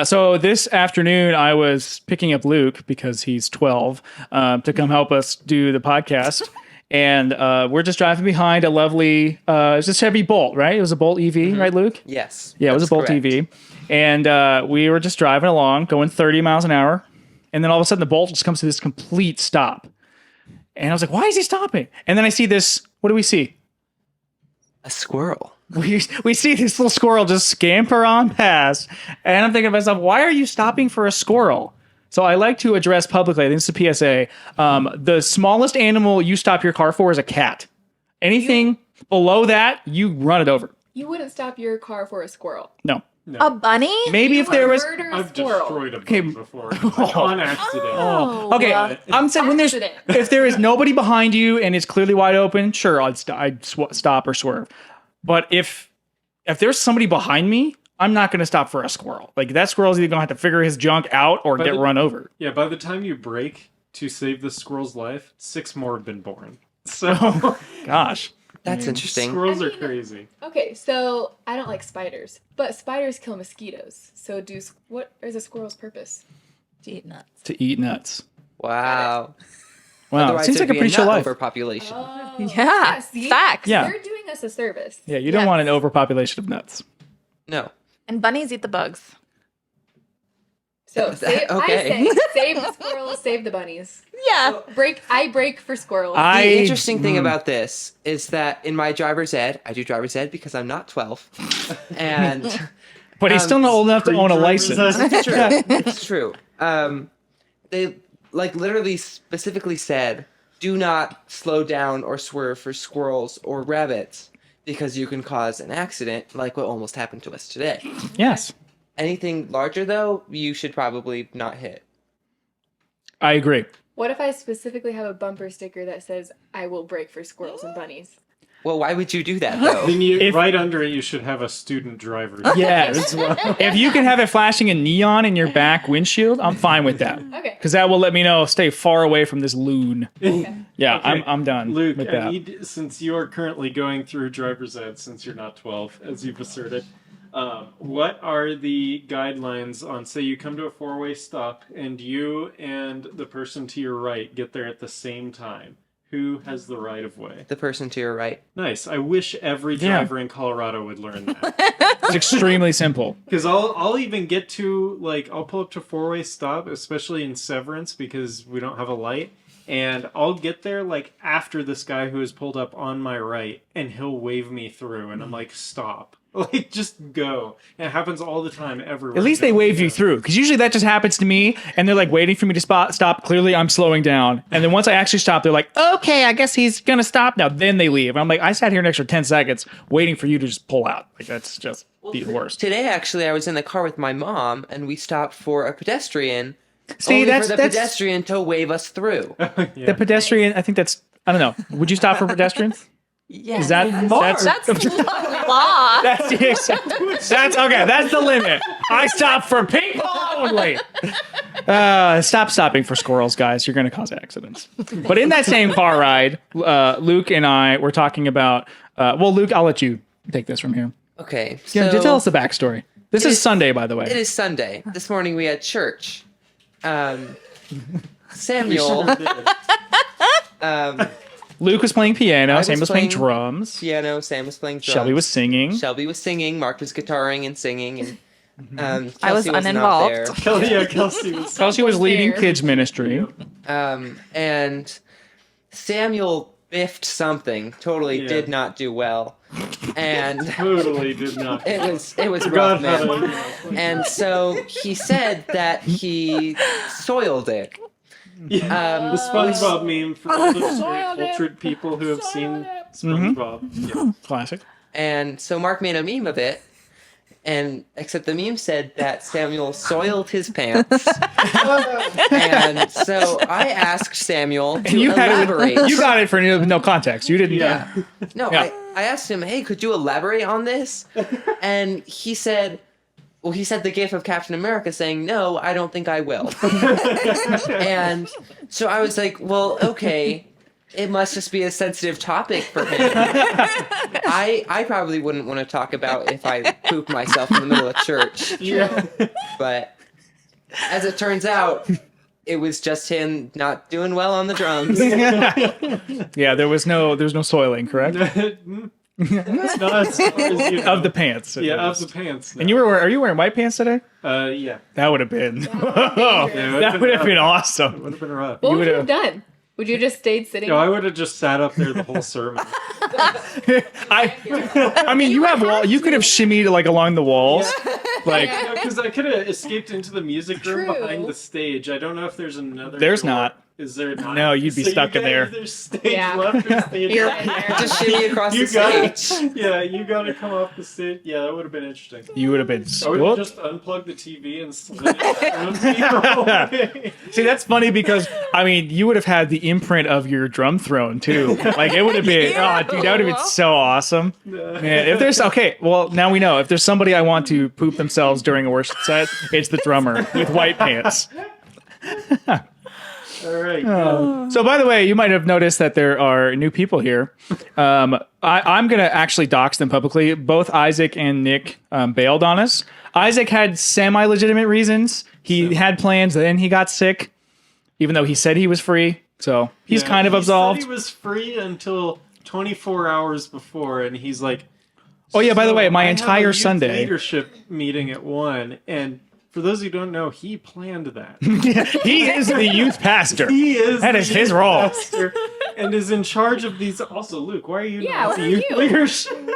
So this afternoon, I was picking up Luke because he's 12 to come help us do the podcast. And we're just driving behind a lovely, it was a Chevy Bolt, right? It was a Bolt EV, right, Luke? Yes. Yeah, it was a Bolt correct. EV. And we were just driving along, going 30 miles an hour. And then all of a sudden, the Bolt just comes to this complete stop. And I was like, why is he stopping? And then I see this, what do we see? A squirrel. We see this little squirrel just scamper on past, and I'm thinking to myself, why are you stopping for a squirrel? So I like to address publicly, I think it's a PSA, the smallest animal you stop your car for is a cat. Anything below that, you run it over. You wouldn't stop your car for a squirrel. No. A bunny? Maybe if there was... Murder a I've squirrel. destroyed a bug before like, on accident. Okay, I'm saying when there's Accident. if there is nobody behind you and it's clearly wide open, sure, I'd stop or swerve. But if there's somebody behind me, I'm not going to stop for a squirrel. Like that squirrel's either going to have to figure his junk out or get run over. Yeah, by the time you brake to save the squirrel's life, 6 more have been born. So, Gosh. That's interesting. squirrels I are mean, crazy. Okay, so I don't like spiders, but spiders kill mosquitoes. So what is a squirrel's purpose? To eat nuts. To eat nuts. Wow. Wow, Otherwise, seems like it'd a be pretty chill nut life. overpopulation. Oh, Yeah, see? facts. Yeah. They're doing us a service. Yeah, you don't Yes. want an overpopulation of nuts. No. And bunnies eat the bugs. So Okay. I say, save the squirrels, save the bunnies. Yeah. I break for squirrels. The interesting thing about this is that in my driver's ed, I do driver's ed because I'm not 12. And But he's still not old enough to own a Pre-driver's license. ed. it's true. It's true. They like literally specifically said, do not slow down or swerve for squirrels or rabbits because you can cause an accident like what almost happened to us today. Yes, Anything larger, though, you should probably not hit. I agree. What if I specifically have a bumper sticker that says, I will break for squirrels and bunnies? Well, why would you do that, though? Then If- right under it, you should have a student driver. Yes. If you can have it flashing in neon in your back windshield, I'm fine with that. Okay. Because that will let me know, stay far away from this loon. Yeah, Okay. I'm done Luke, with I that. need, since you are currently going through driver's ed, since you're not 12, as you've asserted, what are the guidelines on, say you come to a 4-way stop and you and the person to your right get there at the same time? Who has the right of way? The person to your right. Nice. I wish every Yeah. driver in Colorado would learn that. It's extremely simple. Because I'll even get to, like, I'll pull up to 4-way stop, especially in Severance because we don't have a light. And I'll get there, like, after this guy who has pulled up on my right, and he'll wave me through. And I'm like, stop. Like, just go. And it happens all the time, everywhere. At least they wave you through. Because usually that just happens to me, and they're like waiting for me to stop. Clearly, I'm slowing down. And then once I actually stop, they're like, okay, I guess he's going to stop now. Then they leave. And I'm like, I sat here an extra 10 seconds waiting for you to just pull out. Like, that's just the worst. Today, actually, I was in the car with my mom, and we stopped for a pedestrian. See, only that's for the pedestrian to wave us through. the pedestrian. I think that's, I don't know. Would you stop for pedestrians? Yeah. Is that, That's law. That's the exact. That's okay. That's the limit. I stop for people only. Stop stopping for squirrels, guys. You're going to cause accidents. But in that same car ride, Luke and I were talking about. Well, Luke, I'll let you take this from here. Okay, Yeah, so tell us the backstory. This is is- Sunday, by the it way. is Sunday. This morning we had church. Samuel, Luke was playing piano. was Sam was playing playing- drums. piano. Sam was playing drums. Shelby was singing. Shelby was singing. Mark was guitaring and singing, and I was Kelsey not uninvolved. there. Kelsey was... Kelsey was leading There. kids ministry. And Samuel biffed something. Totally Yeah. did not do well, and Totally did not. it was rough, Forgot how man. to... And so he said that he soiled it. The SpongeBob meme for all the straight cultured people who have seen SpongeBob. Yeah. Classic. And so Mark made a meme of it. And except the meme said that Samuel soiled his pants. And so I asked Samuel to You had elaborate. it. You got it for no context. You didn't. Yeah. No, Yeah. I asked him, hey, could you elaborate on this? And he said, well, he said the gif of Captain America saying, no, I don't think I will. And so I was like, well, okay. it must just be a sensitive topic for him. I probably wouldn't want to talk about if I poop myself in the middle of church. Yeah. But as it turns out, it was just him not doing well on the drums. Yeah, there's no soiling, correct? Not as far as, you know. Of the pants. Yeah, of the pants. And are you wearing white pants today? Yeah. That would have been. Yeah, That would have been awesome. Would have been rough. What You would you would've- have done? Would you just stayed sitting? No, I would have just sat up there the whole sermon. I mean, you could have shimmied like along the walls, like. Because I could have escaped into the music room True. behind the stage. I don't know if there's another. There's door. not. Is there not? No, you'd be stuck in there. There's stage Yeah. left or stage You're right. right there. Just shimmy across the stage. Yeah, you gotta come off the stage. Yeah, that would have been interesting. You would have been. I would have Whoop. just unplugged the TV and slid it. See, that's funny because I mean, you would have had the imprint of your drum throne too. Like it would have been. Oh, dude, that would have been so awesome. Man, if there's well, now we know if there's somebody I want to poop themselves during a worship set, it's the drummer with white pants. All right. So, by the way, you might have noticed that there are new people here. I'm going to actually dox them publicly. Both Isaac and Nick bailed on us. Isaac had semi-legitimate reasons. He had plans, then he got sick, even though he said he was free. So he's kind of absolved. He said he was free until 24 hours before, and he's like, Oh, yeah, by the way, my I have a entire youth Sunday. leadership meeting at 1, and for those who don't know, he planned that. He is the youth pastor. He is That the is his youth role. pastor and is in charge of these. Also, Luke, why are you Yeah, not where the are youth you? leadership?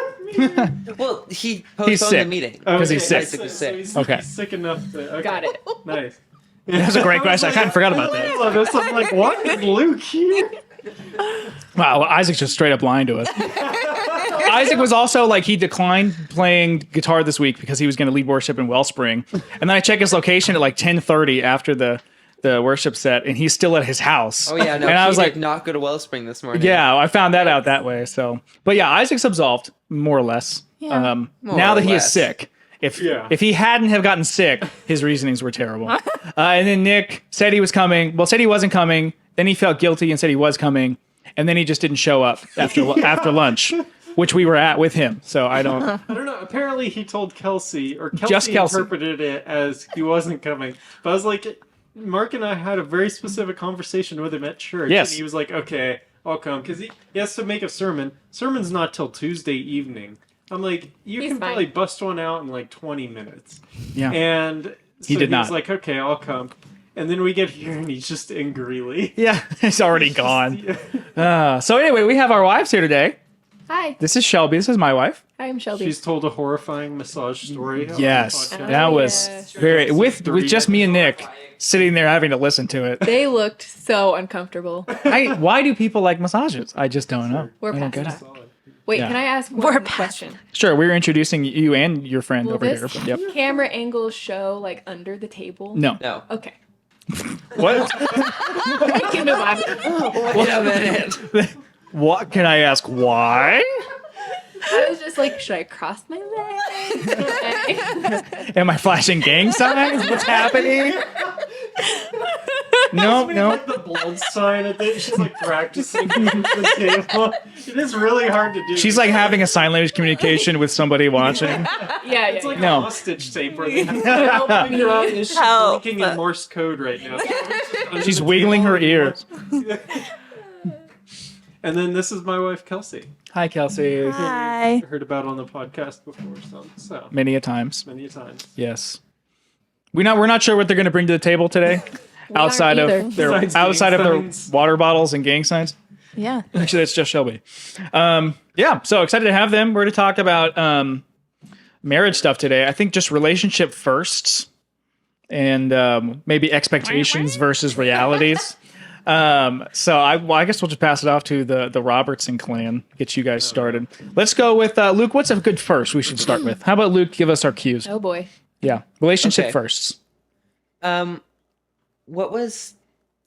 Well, he He's postponed sick. the meeting. Because he's sick. Isaac was So sick. he's, Okay. he's sick enough to. Okay. Got it. Nice. That's a great question. I kind of forgot about that. I love this. I'm like, why is Luke here? Wow, well, Isaac's just straight up lying to us. Isaac was also like, he declined playing guitar this week because he was going to lead worship in Wellspring. And then I check his location at like 10:30 after the worship set, and he's still at his house. Oh yeah, no. And I he was did like, not go to Wellspring this morning. yeah, I found that out that way. So, but yeah, Isaac's absolved more or less. Yeah. Now or that he is less. sick. If Yeah. if he hadn't have gotten sick, his reasonings were terrible. And then Nick said he was coming. Well, said he wasn't coming. Then he felt guilty and said he was coming. And then he just didn't show up after lunch, which we were at with him. So I don't. I don't know. Apparently, he told Kelsey, or Kelsey, Just Kelsey. interpreted it as he wasn't coming. But I was like, Mark and I had a very specific conversation with him at church. Yes. And he was like, okay, I'll come. Because he has to make a sermon. Sermon's not till Tuesday evening. I'm like, you He's can fine. probably bust one out in like 20 minutes. Yeah. And so He did was not. like, okay, I'll come. And then we get here and he's just in Greeley. Yeah, he's already gone. Yeah. So anyway, we have our wives here today. Hi, This is Shelby. This is my wife. I'm Shelby. She's told a horrifying massage story. on the Yes, podcast. that was yes. very with just me and Nick sitting there having to listen to it. They looked so uncomfortable. Why do people like massages? I just don't know. We're I don't past get it. Wait, Yeah. can I ask We're one past question? Sure, we're introducing you and your friend Will over this here. Yep. camera angle show like under the table? No. No. Okay. What? We can move on. Wait a minute. What can I ask? Why? I was just like, should I cross my legs? Am I flashing gang signs? What's happening? No, no. Like the blood sign. I think she's like practicing at the table. It is really hard to do. She's like having a sign language communication with somebody watching. Yeah, It's like No. a hostage tape where they have to figure out is she Help. blinking in Morse code right now. She's wiggling her ears. And then this is my wife Kelsey. Hi, Kelsey. Hi. Heard about on the podcast before, so Many a times. many times. Yes. We're not sure what they're going to bring to the table today. outside either. of their Besides outside of gang their signs. water bottles and gang signs. Yeah. Actually, that's just Shelby. Yeah, so excited to have them. We're to talk about marriage stuff today. I think just relationship firsts and maybe expectations versus realities. So I guess we'll just pass it off to the Robertson clan. Get you guys started. Let's go with Luke. What's a good first we should start with? How about Luke give us our cues? Oh boy. Yeah, relationship Okay. firsts. What was?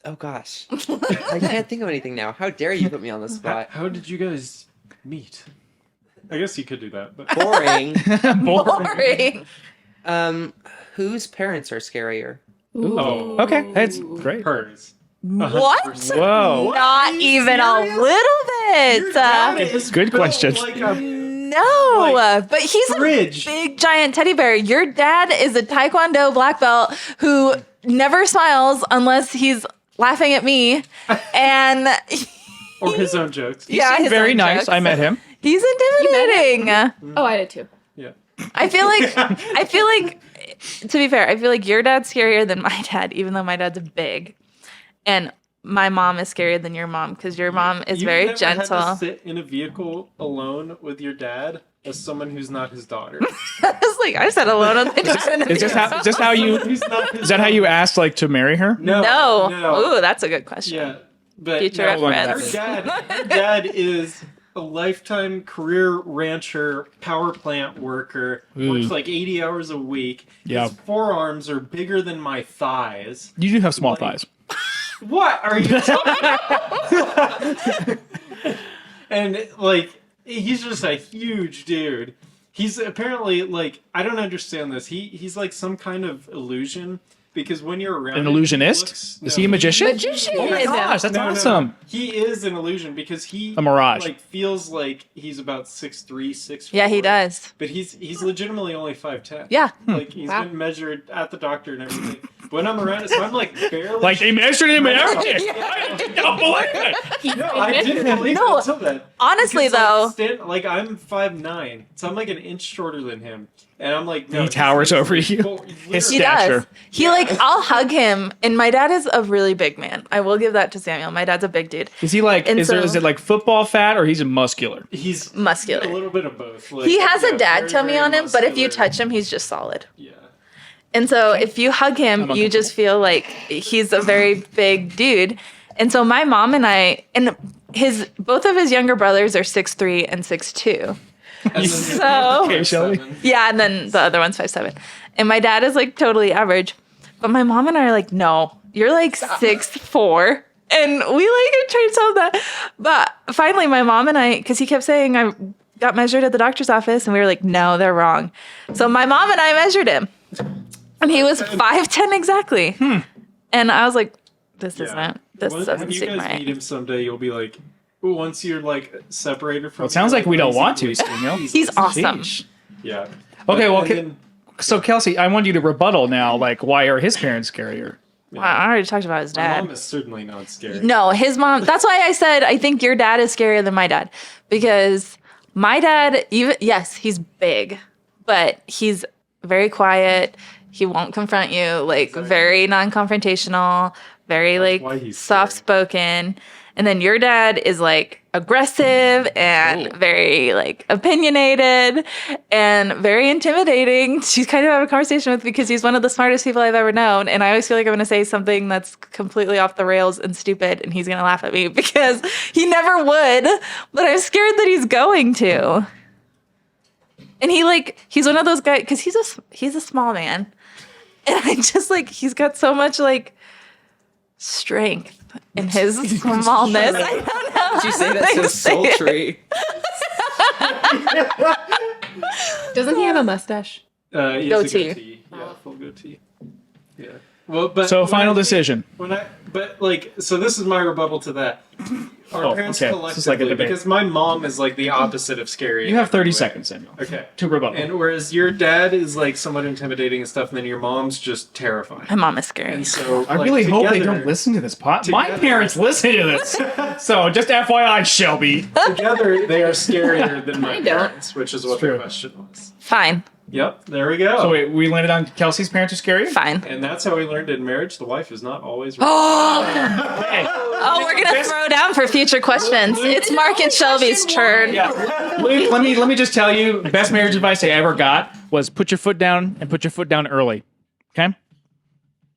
Oh gosh, I can't think of anything now. How dare you put me on the spot? How did you guys meet? I guess you could do that, but Boring. Boring. Whose parents are scarier? oh, Okay, that's great. hers. What? 100%. Whoa. Not Are you even a serious? little bit. Your dad It's is a good built question. Like a No, Like, but he's fridge. a big giant teddy bear. Your dad is a Taekwondo black belt who never smiles unless he's laughing at me. And or his own jokes. yeah, his Very own nice. jokes. I met him. He's intimidating. Oh, I did too. Yeah. I feel like to be fair, I feel like your dad's scarier than my dad, even though my dad's big. And my mom is scarier than your mom because your mom is You've very never gentle. Had to sit in a vehicle alone with your dad as someone who's not his daughter. I was like, I said alone on the dad. Is this how you? He's not his Is that how you asked like to marry her? No. No. Ooh, that's a good question. Yeah. But Future no, reference. Your dad is a lifetime career rancher, power plant worker, works like 80 hours a week. Yeah. His forearms are bigger than my thighs. You do have small Like- thighs. What are you talking And like he's just a huge dude. He's apparently like I don't understand this. He's like some kind of illusion because when you're around An him, illusionist? looks- Is he a magician? Magician. Oh my gosh, that's No. awesome. He is an illusion because he A mirage. like feels like he's about 6'3", 6'4". Yeah, he does. But he's legitimately only 5'10". Yeah. Like he's Wow. been measured at the doctor and everything. When I'm around it, so I'm like barely Like they measured him and everything. I don't believe it. No, I didn't believe No, it until then. honestly, Because, though- like I'm 5'9", so I'm like an inch shorter than him, and I'm like, no, He towers over you. His He stature. does. He like I'll hug him, and my dad is a really big man. I will give that to Samuel. My dad's a big dude. Is he like? And Is so- it like football fat or he's muscular? He's Muscular. a little bit of both. Like, He has yeah, a dad very, tummy very on him, but if you muscular. touch him, he's just solid. Yeah. And so if you hug him, you just feel like he's a very big dude. And so my mom and I, and both of his younger brothers are 6'3" and 6'2". So Okay, Shelby. yeah, and then the other one's 5'7". And my dad is like totally average. But my mom and I are like, no, you're like 6'4". And we like tried to solve that. But finally my mom and I, because he kept saying I got measured at the doctor's office, and we were like, no, they're wrong. So my mom and I measured him. And he was 5'10" exactly. And I was like, this Yeah. doesn't When you seem guys right. meet him someday, you'll be like, once you're like separated from. Well, it sounds him, like we don't he's want to, like- Samuel. He's awesome. Sheesh. Yeah. Okay, well, And then- so Kelsey, I want you to rebuttal now. Like, why are his parents scarier? Wow, I already talked about his my dad. mom is certainly not scary. No, his mom. That's why I said I think your dad is scarier than my dad, because my dad, yes, he's big, but he's very quiet. He won't confront you. Like very non-confrontational, very That's why like he's scary. soft-spoken. And then your dad is like aggressive and very like opinionated and very intimidating. She's kind of have a conversation with because he's one of the smartest people I've ever known. And I always feel like I'm going to say something that's completely off the rails and stupid, and he's going to laugh at me because he never would. But I'm scared that he's going to. And he's one of those guys because he's a small man, and I just like he's got so much like strength in his smallness. I don't know. Did you say that how so to say it. sultry? Doesn't he have a mustache? He has a Goatee. goatee. Yeah, full goatee. Yeah. Well, but So, when final I think- decision. But like, so this is my rebuttal to that. Our Oh, parents okay. collectively, This is like a debate. because my mom is like the opposite of scary. You have 30 in a way. seconds, Samuel, Okay. to rebuttal. And whereas your dad is like somewhat intimidating and stuff, and then your mom's just terrifying. My mom is scary. And so I like, really hope they together- don't listen to this pod. My Together- parents listen to this. So just FYI, Shelby. Together, they are scarier than my I don't. parents, which is what true. the question was. Fine, Yep, there we go. So wait, we landed on Kelsey's parents are scary? fine. And that's how we learned in marriage the wife is not always right. Hey, Oh, we're gonna throw down for future questions. It's Mark and Shelby's turn. yeah. Let me just tell you, best marriage advice I ever got was put your foot down and put your foot down early. Okay?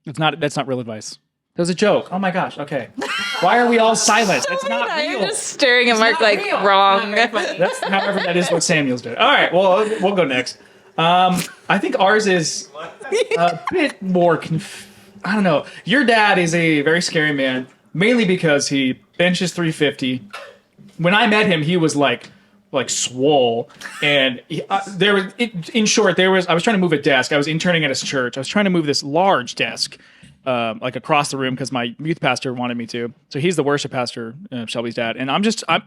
That's not real advice. That was a joke. Oh my gosh. Okay. Why are we all silent? That's not You're real. just staring at Mark like wrong. That's however that is what Samuel's doing. All right, well we'll go next. I think ours is a bit more. I don't know. Your dad is a very scary man, mainly because he benches 350. When I met him, he was like swole, and there was. In short, I was trying to move a desk. I was interning at his church. I was trying to move this large desk, like across the room because my youth pastor wanted me to. So he's the worship pastor, Shelby's dad. And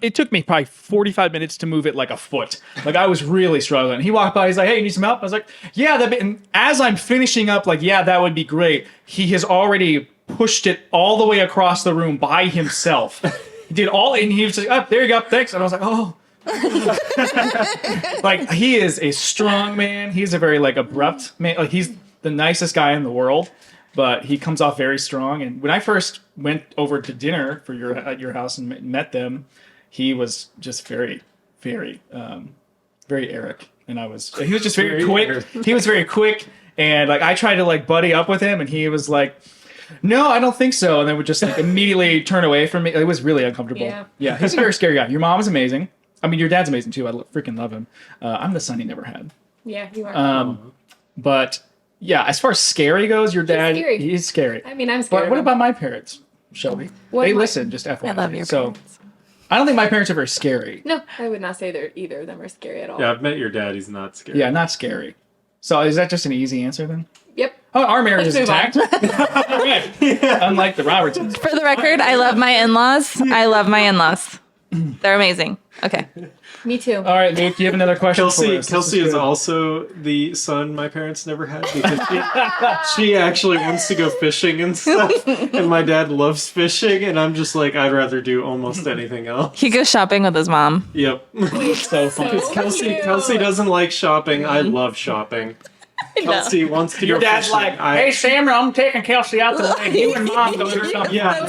it took me probably 45 minutes to move it like a foot. Like I was really struggling. He walked by, he's like, hey, you need some help? I was like, yeah. And as I'm finishing up, like, yeah, that would be great. He has already pushed it all the way across the room by himself. He did all, and he was like, oh, there you go, thanks. And I was like, oh. Like he is a strong man. He's a very like abrupt man. Like he's the nicest guy in the world. But he comes off very strong. And when I first went over to dinner at your house and met them, he was just very, very, very Eric. And he was just very quick. Eric. He was very quick. And like I tried to like buddy up with him, and he was like, "No, I don't think so." And then would just like immediately turn away from me. It was really uncomfortable. Yeah, he's a very scary guy. Your mom is amazing. I mean, your dad's amazing too. I freaking love him. I'm the son he never had. Yeah, you are. But. Yeah, as far as scary goes, your dad, he's scary. I mean, I'm scared. But what about my parents, Shelby? They listen, just FYI. I love your parents. I don't think my parents are very scary. No, I would not say either of them are scary at all. Yeah, I've met your dad. He's not scary. Yeah, not scary. So is that just an easy answer then? Yep. Oh, our marriage is intact. Unlike the Robertsons. For the record, I love my in-laws. I love my in-laws. They're amazing. Okay. Me too. All right, Luke, do you have another question for us? Kelsey is also the son my parents never had because she actually wants to go fishing and stuff. And my dad loves fishing, and I'm just like, I'd rather do almost anything else. He goes shopping with his mom. Yep. So fun. Kelsey doesn't like shopping. I love shopping. Kelsey wants to Your go dad's fishing. like, hey, Samuel, I'm taking Kelsey out to the lake. You and Mom go do something. Yeah,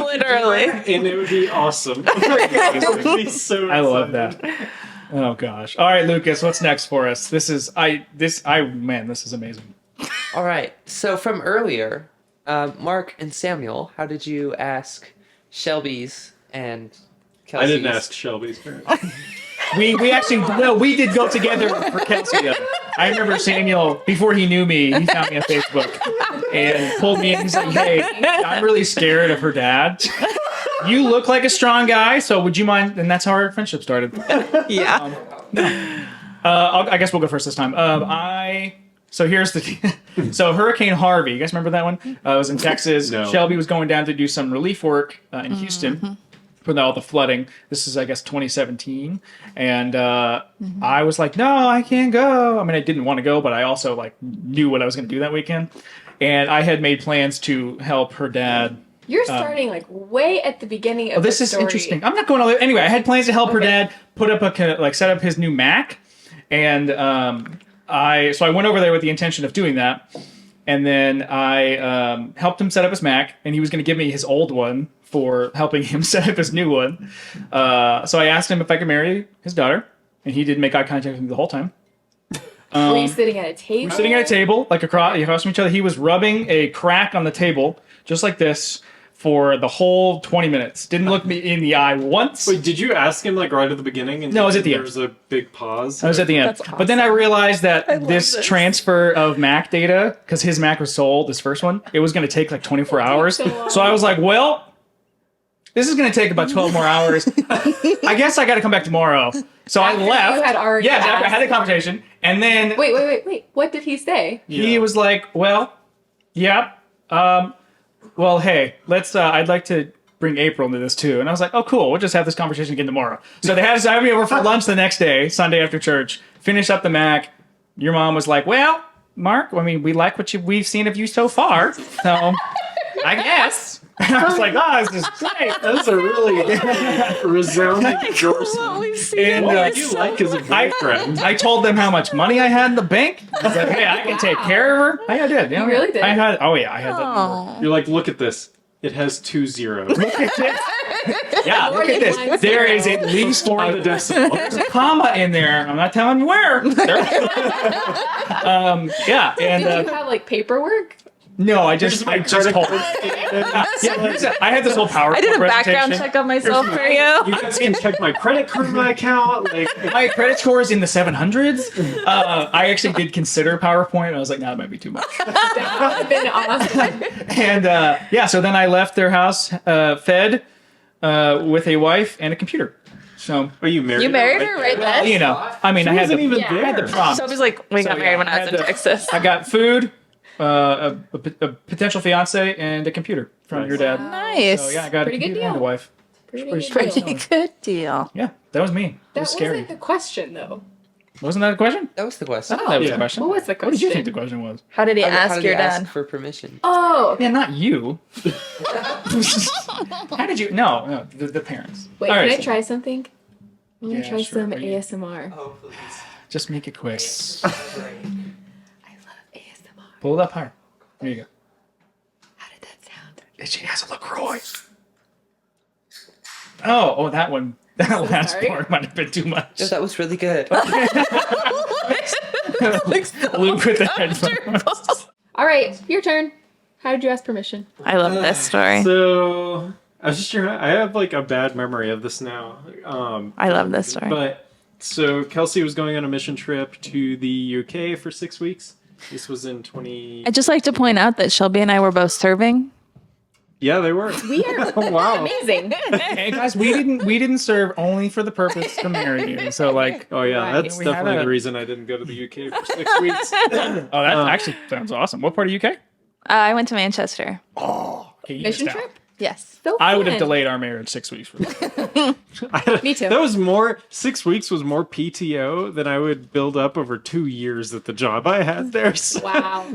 Literally. and it would be awesome. It would be so I love exciting. that. Oh, gosh. All right, Lucas, what's next for us? This is amazing. All right. So from earlier, Mark and Samuel, how did you ask Shelby's and Kelsey's? I didn't ask Shelby's parents. We did go together for Kelsey though. I remember Samuel, before he knew me, he found me on Facebook and pulled me in. He's like, hey, I'm really scared of her dad. You look like a strong guy, so would you mind? And that's how our friendship started. Yeah. I guess we'll go first this time. So here's so Hurricane Harvey. You guys remember that one? It was in Texas. No. Shelby was going down to do some relief work in Houston. For all the flooding. This is, I guess, 2017. And I was like, no, I can't go. I mean, I didn't want to go, but I also like knew what I was going to do that weekend. And I had made plans to help her dad. You're starting like way at the beginning of this the is story. interesting. I'm not going all the way. Anyway, I had plans to help her dad put up set up his new Mac. And I went over there with the intention of doing that. And then I helped him set up his Mac, and he was going to give me his old one for helping him set up his new one. So I asked him if I could marry his daughter, and he didn't make eye contact with me the whole time. Were you sitting at a table? We were sitting at a table, like across from each other. He was rubbing a crack on the table, just like this, for the whole 20 minutes. Didn't look me in the eye once. Wait, did you ask him like right at the beginning? And No, it was at the end. There was a big pause. I was at the end. That's awesome. But then I realized that love this this. transfer of Mac data, because his Mac was sold, this first one, it was going to take like 24 hours. so long. So I was like, well, this is going to take about 12 more hours. I guess I got to come back tomorrow. So After I left. you had already after I asked. had the conversation. And then Wait. What did he say? he was like, well, yeah. Well, hey, I'd like to bring April into this too. And I was like, oh, cool. We'll just have this conversation again tomorrow. So they had me over for lunch the next day, Sunday after church, finish up the Mac. Your mom was like, well, Mark, I mean, we like what we've seen of you so far. So I guess. And I was like, oh, this is great. That's a really resounding endorsement. What we've seen. And What would you like as a boyfriend? I told them how much money I had in the bank. I was like, hey, I can take care of her. I did. You really did? I had that. Oh. You're like, look at this. It has 2 zeros. Look at this. Yeah, More look at than this. one There zero. is at least For the decimal. there's a comma in there. I'm not telling you where. Yeah, and Did you have like paperwork? no, I just told. Yeah, I had this whole PowerPoint I did a background presentation. check on myself for you. you guys can check my credit card, my account. Like, My credit score is in the 700s. I actually did consider PowerPoint. I was like, no, that might be too much. That would have been awesome. And so then I left their house fed with a wife and a computer. So, are you married? You married her right then? you know, I mean, She I had wasn't the, even Yeah. I had the there. prompt. Shelby's like, we got So, married when I I was had in Texas. I got food, a potential fiance and a computer from your dad. Nice. So yeah, I got Pretty a good computer and a deal. wife. Pretty Pretty good deal. Pretty good deal. Yeah, that was me. It That was scary. wasn't the question, though. Wasn't that a question? That was the I question. thought that was Yeah. the question. What was the What did you question? think the question was? How did he How ask did your he ask dad? for permission? Oh, Yeah, not you. How did you? No, the parents. wait, All can right, I try something? I'm gonna Yeah, try sure. some Are you- ASMR. Oh, please. Just make it quick. I love ASMR. Pull it up higher. There you go. How did that sound? She has a LaCroix. Oh, that one. That last sorry. part might have been too much. No, that was really good. Luke with the headphones. All right, your turn. How did you ask permission? I love this story. So I was just trying. I have like a bad memory of this now. I love this story. But so Kelsey was going on a mission trip to the UK for 6 weeks. This was in 20. I'd just like to point out that Shelby and I were both serving. Yeah, they were. We are Wow. amazing. Hey guys, we didn't serve only for the purpose to marry you. So like, Oh yeah, Right. that's We had definitely a- the reason I didn't go to the UK for 6 weeks. that actually sounds awesome. What part of UK? I went to Manchester. Okay, you Mission missed out. trip? Yes. So I would have fun. delayed our marriage 6 weeks for that. Me too. That was more. 6 weeks was more PTO than I would build up over 2 years at the job I had there. So, Wow.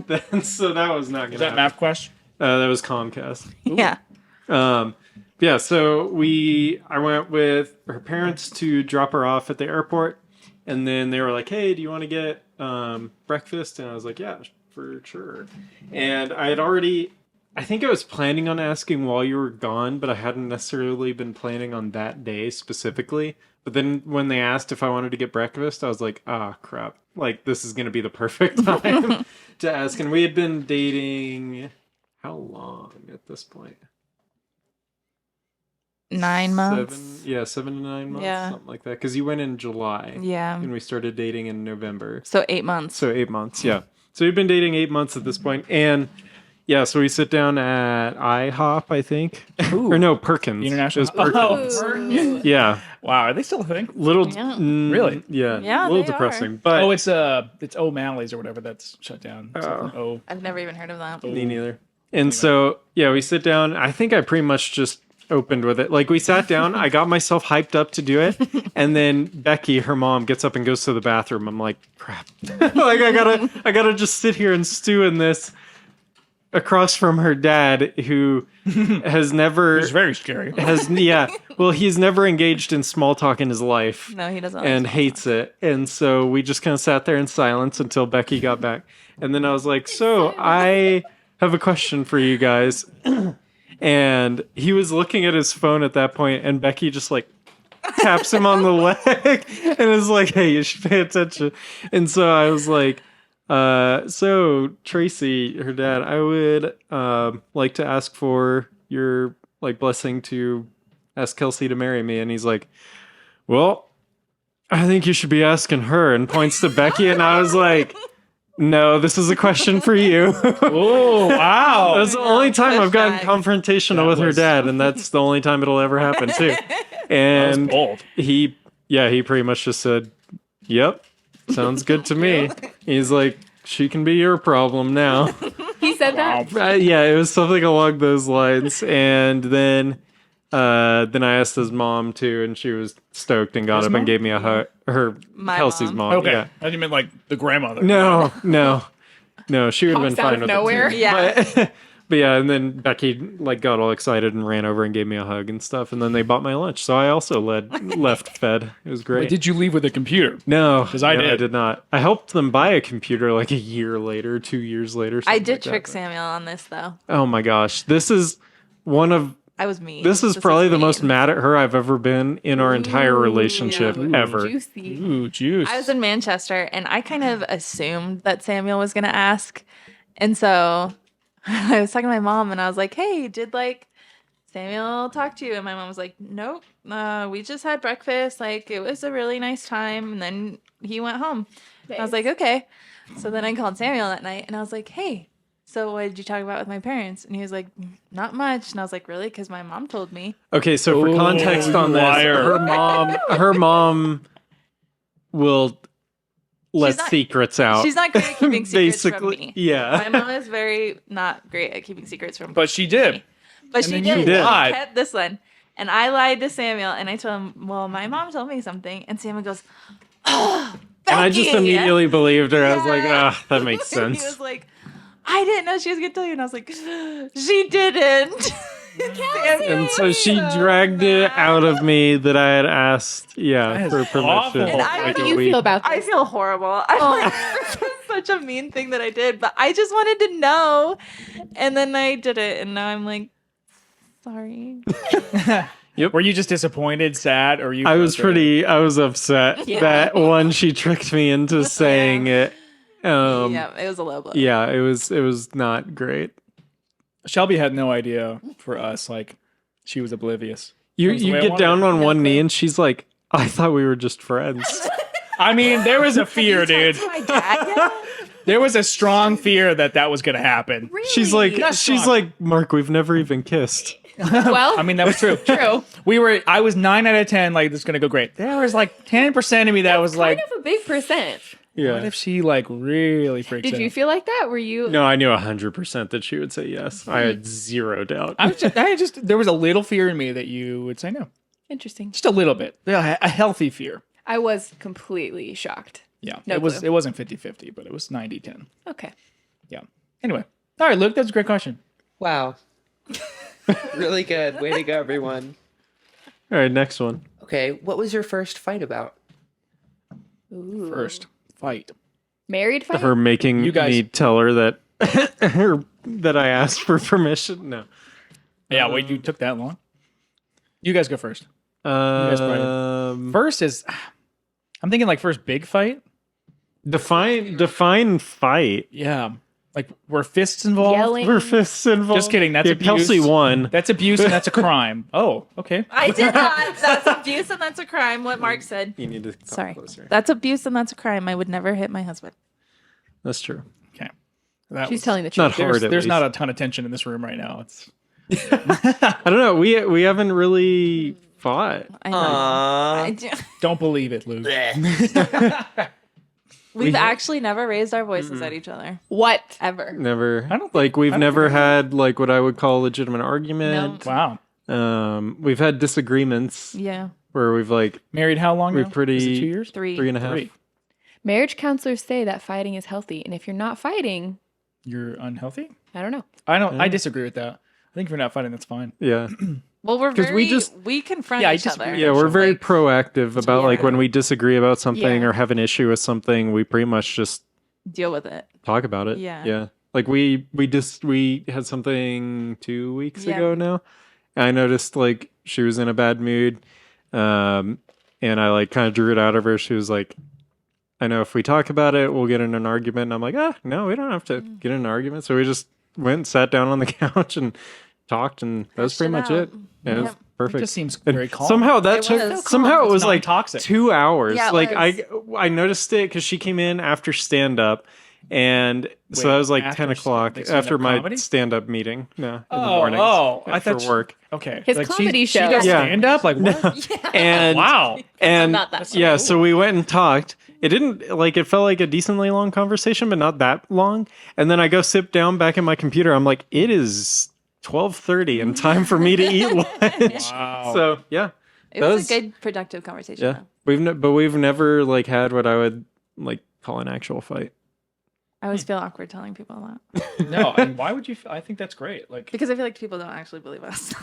so that was not Is gonna that happen. MapQuest? That was Comcast. Yeah. Yeah, so I went with her parents to drop her off at the airport, and then they were like, "Hey, do you want to get breakfast?" And I was like, "Yeah, for sure." And I think I was planning on asking while you were gone, but I hadn't necessarily been planning on that day specifically. But then when they asked if I wanted to get breakfast, I was like, "Ah, crap! Like this is gonna be the perfect time to ask." And we had been dating how long at this point? 9 months. 7 to 9 months, Yeah. something like that. Because you went in July, Yeah. and we started dating in November. So 8 months. So 8 months, yeah. So we've been dating 8 months at this point, and yeah. So we sit down at IHOP, I think, or no, Perkins. International. It was Perkins. Ooh. Yeah, Wow, are they still a thing? little. Yeah. Really? Yeah. Yeah, a little they depressing, are. but Oh, it's O'Malley's or whatever that's shut down. Something. Oh, I've never even heard of that. me neither. And so yeah, we sit down. I think I pretty much just opened with it. Like we sat down, I got myself hyped up to do it, and then Becky, her mom, gets up and goes to the bathroom. I'm like, crap. Like I gotta just sit here and stew in this across from her dad, who has never it's very scary. he's never engaged in small talk in his life. No, he doesn't. like And small hates it. And so we just kind of sat there in silence until Becky got back. And then I was like, so I have a question for you guys. And he was looking at his phone at that point, and Becky just like taps him on the leg and is like, hey, you should pay attention. And so I was like, so Tracy, her dad, I would like to ask for your like blessing to ask Kelsey to marry me. And he's like, well, I think you should be asking her, and points to Becky. And I was like, no, this is a question for you. Oh wow! That's the only time I've gotten Pushback. confrontational That with her was- dad, and that's the only time it'll ever happen too. That was And bold. he pretty much just said, "Yep, sounds good to me." He's like, "She can be your problem now." He said Wow. that? Yeah, it was something along those lines. And then I asked his mom too, and she was stoked and got His up mom? and gave me a hug. Her My Kelsey's mom. mom. Okay, Yeah. I you meant like the grandmother. No, she would have been Pops out fine of with nowhere. it. Too. Yeah. But yeah, and then Becky like got all excited and ran over and gave me a hug and stuff, and then they bought my lunch, so I also left fed. It was great. Wait, did you leave with a computer? No, 'Cause I no, I did. did not. I helped them buy a computer like a year later, 2 years later. I something did like trick that. Samuel on this though. Oh my gosh, this is one of I was mean. this is was probably the most mean. mad at her I've ever been in our entire relationship Ooh, ever. Juicy. Ooh, juice. I was in Manchester, and I kind of assumed that Samuel was going to ask. And so I was talking to my mom, and I was like, hey, did like Samuel talk to you? And my mom was like, nope, we just had breakfast. Like, it was a really nice time. And then he went home. I was like, okay. So then I called Samuel that night, and I was like, hey, so what did you talk about with my parents? And he was like, not much. And I was like, really? Because my mom told me. Okay, so for Oh, context you on this, liar. her mom will let not- secrets out. She's not great at keeping secrets from Basically, me. yeah. My mom is very not great at keeping secrets from But she did. me. But she then did. you She lied. kept this one. And I lied to Samuel and I told him, well, my mom told me something. And Samuel goes, oh, Becky. And I just immediately believed her. I was like, Yeah. ah, that makes He sense. was like, I didn't know she was going to tell you. And I was like, she didn't. And so she dragged it out of me that I had asked, That is for permission. awful. And I- How like do a you week. feel about I this? feel horrible. I'm like, this is such a mean thing that I did, but I just wanted to know. And then I did it, and now I'm like, sorry. Were you just disappointed, sad, or you? I was frustrated? I was upset that one, she tricked me into saying it. Yeah, it was a low blow. Yeah, it was not great. Shelby had no idea for us. Like, she was oblivious. You That was the way I get wanted down it. on one knee and she's like, I thought we were just friends. I mean, there was a fear, dude. My dad, yeah? There was a strong fear that was going to happen. She's like, Not strong. Mark, we've never even kissed. Well, I mean, that was true. true. I was 9 out of 10. Like, this is going to go great. There was like 10% of me that was like, Kind of a big percent. Yeah. what if she like really freaks out? Did you feel like that? Were you? No, I knew 100% that she would say yes. I had zero doubt. There was a little fear in me that you would say no. Interesting. Just a little bit. Yeah, a healthy fear. I was completely shocked. Yeah. No it was. clue. It wasn't 50-50, but it was 90-10. Okay. Yeah. Anyway. All right, Luke, that's a great question. Wow. Really good. Way to go, everyone. All right, next one. Okay, what was your first fight about? Ooh. First fight. Married fight? Her making You guys- me tell her that that I asked for permission. No. Yeah, wait, you took that long? You guys go first. guys First is, I'm thinking like first big fight. define fight. Yeah. Like, were fists involved? Yelling. Were fists involved? Just kidding, that's yeah, abuse. Kelsey won. That's abuse and that's a crime. Oh, okay. I did not. That's abuse and that's a crime, what Mark said. You need to talk Sorry. closer. That's abuse and that's a crime. I would never hit my husband. That's true. Okay. That She's was- telling the Not truth. hard. There's at not least. a ton of tension in this room right now. It's I don't know. We haven't really fought. I know. Aww. I do. don't believe it, Luke. We've actually never raised our voices at each other. What? Ever. Never. I don't like we've I don't never think- had like what I would call a legitimate argument. Wow. We've had disagreements Yeah. where we've like Married how long We're now? pretty- Is it 2 years? 3. 3.5. 3. Marriage counselors say that fighting is healthy, and if you're not fighting, You're unhealthy? I don't know. I disagree with that. I think if you're not fighting, that's fine. Yeah. Well, we're 'Cause very, we we confront Yeah, I each disagree other. with Yeah, we're very Like, proactive about like when we disagree about something Yeah. or have an issue with something, we pretty much just deal with it. talk about it. Yeah. Yeah. Like we had something 2 weeks Yeah. ago now. And I noticed like she was in a bad mood. And I like kind of drew it out of her. She was like, I know if we talk about it, we'll get in an argument. And I'm like, no, we don't have to get in an argument. So we just went and sat down on the couch and talked, and that was Hashed pretty it much out. it. Yeah, it was Yep. It perfect. just seems And very calm. Somehow that It took. was. Somehow it It's was like non-toxic. 2 hours. Yeah, it like was. I noticed it because she came in after stand up, and so that was like after 10 o'clock stand-up after my comedy? stand up meeting. No, in the Oh, morning. I thought for she- work. Okay. His she- comedy she show. does Yeah. stand up? Like, what? And Wow. and Not that yeah, long. so we went and talked. It didn't like it felt like a decently long conversation, but not that long. And then I go sit down back in my computer. I'm like, it is 12:30 and time for me to eat lunch. Wow. So yeah, It That was was- a good, productive conversation. yeah. Though. But we've never like had what I would like call an actual fight. I always feel awkward telling people that No, I mean, why would you? I think that's great. Like, because I feel like people don't actually believe us.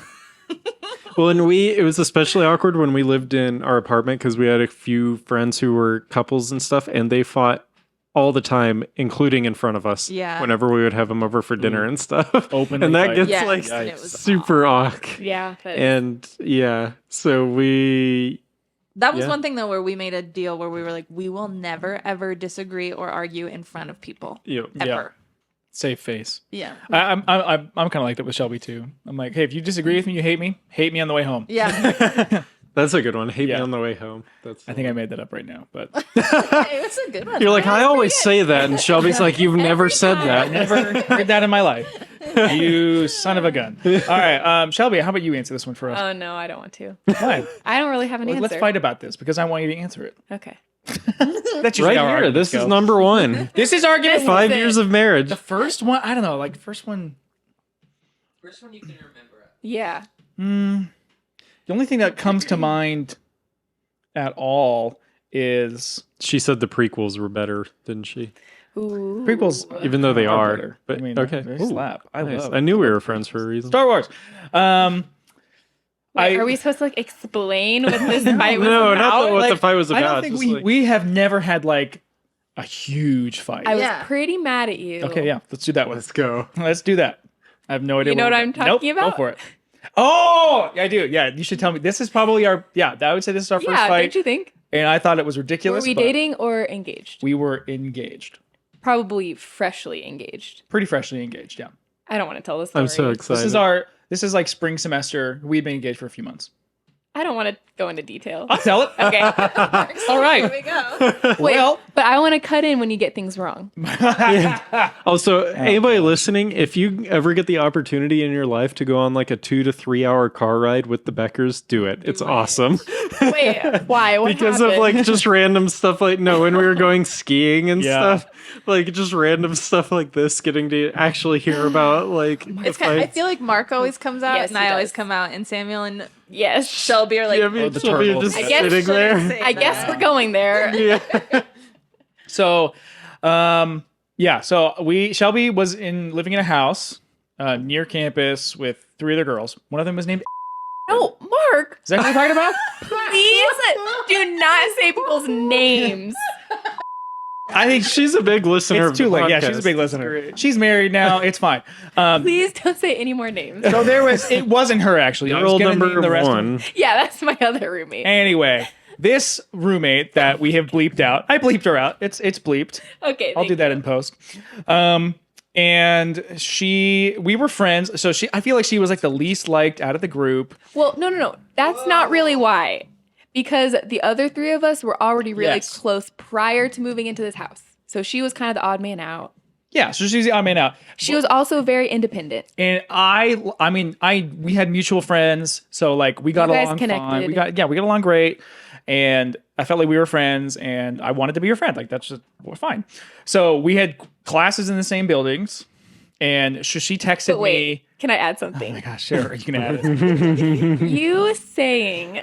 Well, and it was especially awkward when we lived in our apartment because we had a few friends who were couples and stuff, and they fought all the time, including in front of us. Yeah. Whenever we would have them over for dinner and stuff. Openly and that fight. gets Yes, like and it was super awkward. Yeah. But And yeah, so we That was Yeah. one thing though where we made a deal where we were like, we will never ever disagree or argue in front of people you know, ever. safe face. Yeah. I'm kind of like that with Shelby too. I'm like, hey, if you disagree with me, you hate me on the way home. Yeah. that's a good one. Hate Yeah. me on the way home. That's I think I made that up right now, but It was a good one. you're like, I always say that, and Shelby's like, you've never said that. never heard that in my life. You son of a gun. All right, Shelby, how about you answer this one for us? oh no, I don't want to. Why? I don't really have an answer. Let's fight about this because I want you to answer it. Okay. That's usually Right how our here. arguments This is go. number one. This is argument 5 it. years of marriage. The first one, I don't know. Like first one. First one you can remember. Yeah. The only thing that comes to mind at all is She said the prequels were better, didn't she? Ooh. prequels. Even though they are. better. But I mean, okay. they Ooh, slap. I nice. love. I knew we were friends for a reason. Star Wars. Wait, are we supposed to like explain what this fight was No, about? not what Like, the fight was about. I don't think just like- we have never had like a huge fight. I was Yeah. pretty mad at you. Okay, yeah, let's do that one. Let's go. Let's do that. I have no idea. You know what we're- I'm talking Nope, about? Go for it. Oh, I do. Yeah, you should tell me. This is probably our. Yeah, I would say this is our first Yeah, fight, don't you think? and I thought it was Were ridiculous. we but dating or engaged? We were engaged, Probably freshly engaged. pretty freshly engaged. Yeah, I don't want to tell this story. I'm so excited. this is our. This is like spring semester. We've been engaged for a few months. I don't want to go into detail. I'll tell it. Okay. All right. Here we go. Wait, Well, but I want to cut in when you get things wrong. Also, anybody listening, if you ever get the opportunity in your life to go on like a 2 to 3 hour car ride with the Beckers, do it. It's awesome. Wait, why? What Because happened? of like just random stuff like when we were going skiing and Yeah. stuff, like just random stuff like this, getting to actually hear about like the It's kind of, I fights. feel like Mark always comes out Yes, and he I always does. come out, and Samuel and Yes. Shelby are like, Yeah, me and the Sylvia turtles. just I guess sitting there. I guess we're going there. Yeah. So, yeah. So Shelby was living in a house near campus with 3 other girls. One of them was named. No, Mark, Is that what we're talking about? please do not say people's names. I think She's a big listener. it's too of the late. Yeah, she's a podcast. big listener. She's married now. It's fine. Please don't say any more names. So it wasn't her actually. I was Rule gonna number name the rest of them. one. Yeah, that's my other roommate. Anyway, this roommate that we have bleeped out. I bleeped her out. It's bleeped. Okay, I'll do that in post. And we were friends. So I feel like she was like the least liked out of the group. Well, no. That's not really why. Because the other 3 of us were already really Yes. close prior to moving into this house. So she was kind of the odd man out. Yeah, so she's the odd man out. She was also very independent. And we had mutual friends, so like we got You guys along connected. fine. We got along great, and I felt like we were friends, and I wanted to be her friend. Like we're fine. So we had classes in the same buildings, and she texted But wait, me. can I add Oh my something? gosh, sure, you can add it. You saying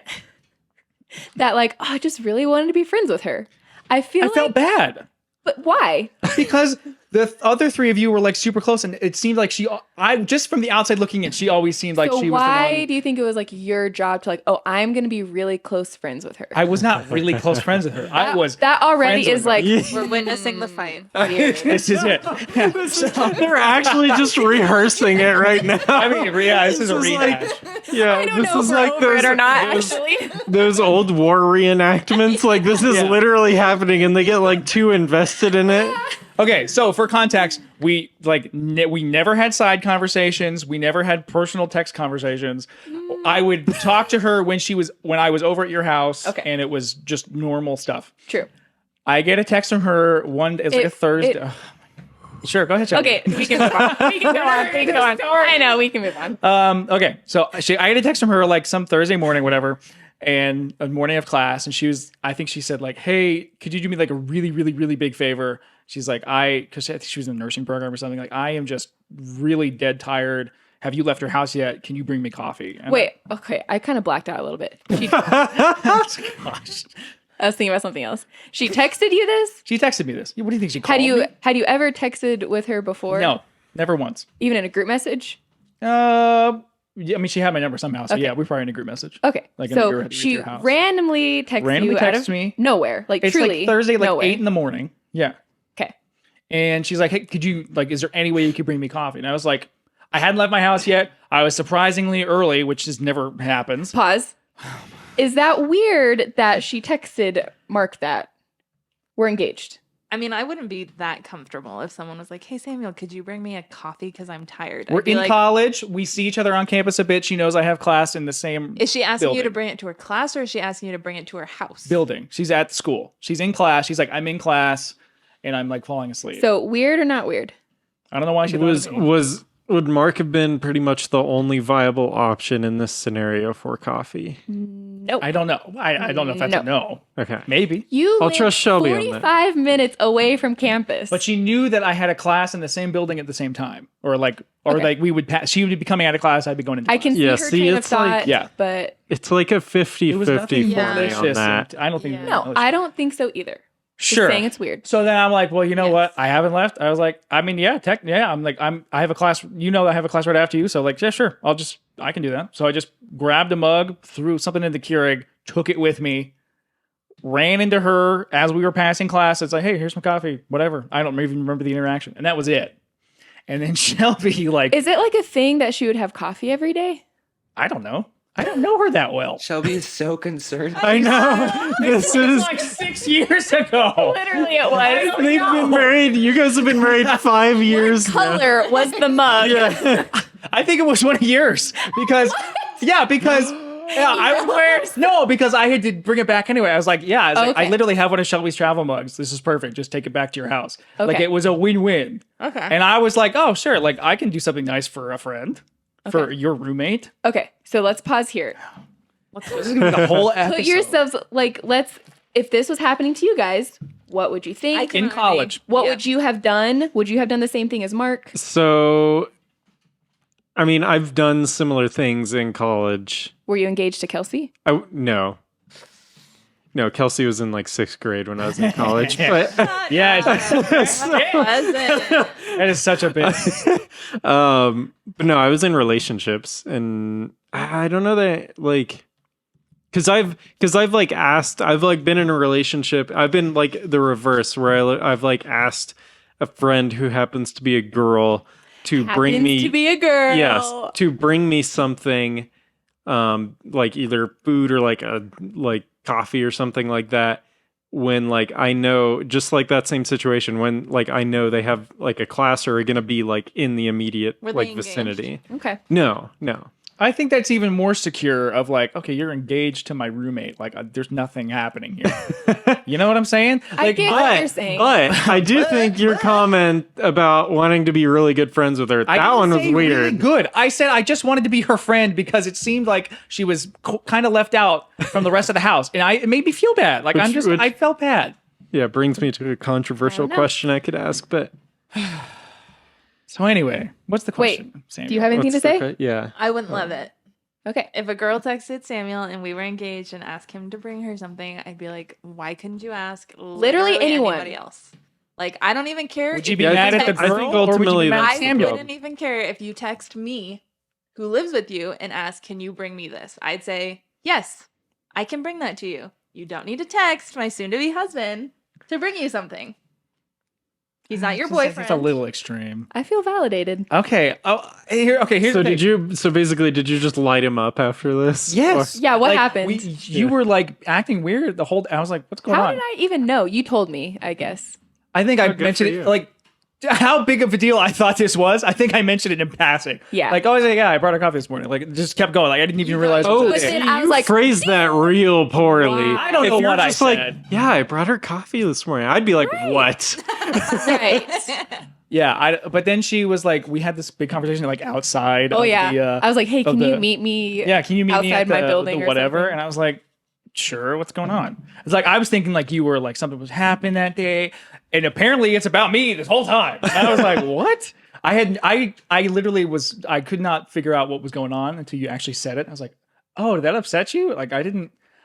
that like, oh, I just really wanted to be friends with her. I feel I felt bad but why? because the other 3 of you were like super close, and it seemed like I just from the outside looking in, she always seemed like So she was the why one. do you think it was like your job to like, oh, I'm gonna be really close friends with her? I was not really close friends with her. I was. that already friends is with her. like we're witnessing the fight. weird. This is it. They're actually just rehearsing it right now. I mean, this is a This is like- rehash. yeah, I don't this know is if we're like over it or not. those, Actually, those old war reenactments. Like this is Yeah. literally happening, and they get like too invested in it. Okay, so for context, we we never had side conversations. We never had personal text conversations. I would talk to her when I was over at your house, Okay. and it was just normal stuff. true. I get a text from her it's like a Thursday. Sure, go ahead, Shelby. Okay, we can move on. We can go on. We can go on. I know we can move on. Okay, so I had a text from her like some Thursday morning, whatever, and a morning of class, and I think she said like, "Hey, could you do me like a really, really, really big favor?" She's like, because I think she was in a nursing program or something. Like, I am just really dead tired. Have you left your house yet? Can you bring me coffee? And Wait, okay, I kind of blacked out a little bit. gosh. I was thinking about something else. She texted you this? She texted me this. What do you think she called me? Had you ever texted with her before? No, never once. Even in a group message? Yeah, I mean, she had my number somehow, so Okay. yeah, we probably in a group message. Okay. Like at so she your house. randomly texted Randomly you out texts of me. nowhere. Like It's truly. like Thursday, like nowhere. 8 in the morning. Yeah. Okay. And she's like, "Hey, could you is there any way you could bring me coffee?" And I was like, I hadn't left my house yet. I was surprisingly early, which just never happens. Pause. Is that weird that she texted Mark that we're engaged? I mean, I wouldn't be that comfortable if someone was like, "Hey, Samuel, could you bring me a coffee because I'm tired?" We're I'd be in like, college. We see each other on campus a bit. She knows I have class in the same Is she asking you to building. bring it to her class, or is she asking you to bring it to her house? building. She's at school. She's in class. She's like, I'm in class, and I'm like falling asleep. So weird or not weird? I don't know why she Was thought of me. was would Mark have been pretty much the only viable option in this scenario for coffee? Nope. I don't know. I don't know if that's a no. Okay. Maybe. You I'll live trust Shelby on that. 45 minutes away from campus. But she knew that I had a class in the same building at the same time, or Okay. we would pass. She would be coming out of class. I'd be going into. I can class. see Yeah, her see, train of it's like- thought, Yeah. but It's like a It was 50-50 nothing Yeah. play on malicious. that. I don't think. no, malicious. I don't think so either. Just Sure. saying it's weird. So then I'm like, well, you know Yes. what? I haven't left. I was like, I mean, yeah, I'm like, I have a class. You know, I have a class right after you. So like, yeah, sure. I can do that. So I just grabbed a mug, threw something in the Keurig, took it with me, ran into her as we were passing class. It's like, hey, here's some coffee, whatever. I don't even remember the interaction, and that was it. And then Shelby, like, Is it like a thing that she would have coffee every day? I don't know. I don't know her that well. Shelby is so concerned. I know. This is. Like 6 years ago. Literally, it was. They've been married. You guys have been married 5 years now. Color was the mug. Yeah. I think it was one of yours because, because because I had to bring it back anyway. I was like, yeah, I Okay. literally have one of Shelby's travel mugs. This is perfect. Just take it back to your house. Like Okay. it was a win-win. Okay. And I was like, oh, sure. Like I can do something nice for a friend, for your roommate. Okay, so let's pause here. This is gonna be the whole episode. Put yourselves if this was happening to you guys, what would you think? in college. What would you have done? Would you have done the same thing as Mark? So, I mean, I've done similar things in college. Were you engaged to Kelsey? No, Kelsey was in like 6th grade when I was in college. But Yeah, Wasn't. that is such a bit. but no, I was in relationships, and I don't know that like. Cause I've like asked, I've like been in a relationship. I've been like the reverse where I've like asked a friend who happens to be a girl to bring me to be a girl. yes, to bring me something, like either food or like coffee or something like that. When like I know, just like that same situation, when like I know they have like a class or are gonna be like in the immediate Were they like engaged? vicinity. Okay. No. I think that's even more secure of like, okay, you're engaged to my roommate. Like, there's nothing happening here. You know what I'm saying? I Like, get what you're saying. But I do think your comment about wanting to be really good friends with her, I that didn't one was say weird. really good. I said I just wanted to be her friend because it seemed like she was kind of left out from the rest of the house, and it made me feel bad. Like Which- I felt bad. Yeah, brings me to a controversial question I could ask, but So anyway, what's the Wait, question? Samuel? do you have anything to say? Yeah. I wouldn't love it. Okay. If a girl texted Samuel and we were engaged and asked him to bring her something, I'd be like, why couldn't you ask Literally anyone. anybody else? Like, I don't even care. Would you if be Yeah, I mad think- at the I girl, think or would you ultimately be mad at I Samuel? wouldn't even care if you text me, who lives with you, and ask, can you bring me this? I'd say, yes, I can bring that to you. You don't need to text my soon-to-be husband to bring you something. He's not your boyfriend. It's a little extreme. I feel validated. Okay. Here's So the thing. basically did you just light him up after this? Yes. Yeah, what Like, happened? You were like acting weird the whole. I was like, what's going How on? did I even know? You told me, I guess. I think I good mentioned for it you. like how big of a deal I thought this was. I think I mentioned it in passing. Yeah. Like, oh, I was like, yeah, I brought her coffee this morning. Like, it just kept going. Like, I didn't even realize. Oh, what But it then is. I was like, phrased that real poorly. I don't know If you're what I just like, said. yeah, I brought her coffee this morning. I'd be like, what? right. Yeah, but then she was like, we had this big conversation like outside. Oh of yeah. the, I was like, hey, of can you the- meet me? yeah, can you meet me outside at my the, building the or whatever? something? And I was like, sure, what's going on? It's like I was thinking like you were like something was happening that day, and apparently it's about me this whole time. And I was like, what? I literally I could not figure out what was going on until you actually said it. I was like, oh, did that upset you? Like I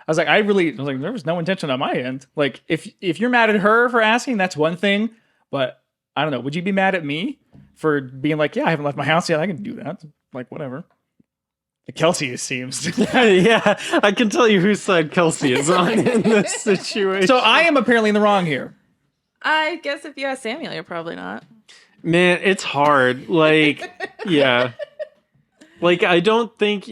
was like, there was no intention on my end. Like if you're mad at her for asking, that's one thing, but I don't know. Would you be mad at me for being like, yeah, I haven't left my house yet. I can do that. Like whatever. Kelsey seems. Yeah, I can tell you whose side Kelsey is on in this situation. So I am apparently in the wrong here. I guess if you ask Samuel, you're probably not. Man, it's hard. Like, yeah. Like, I think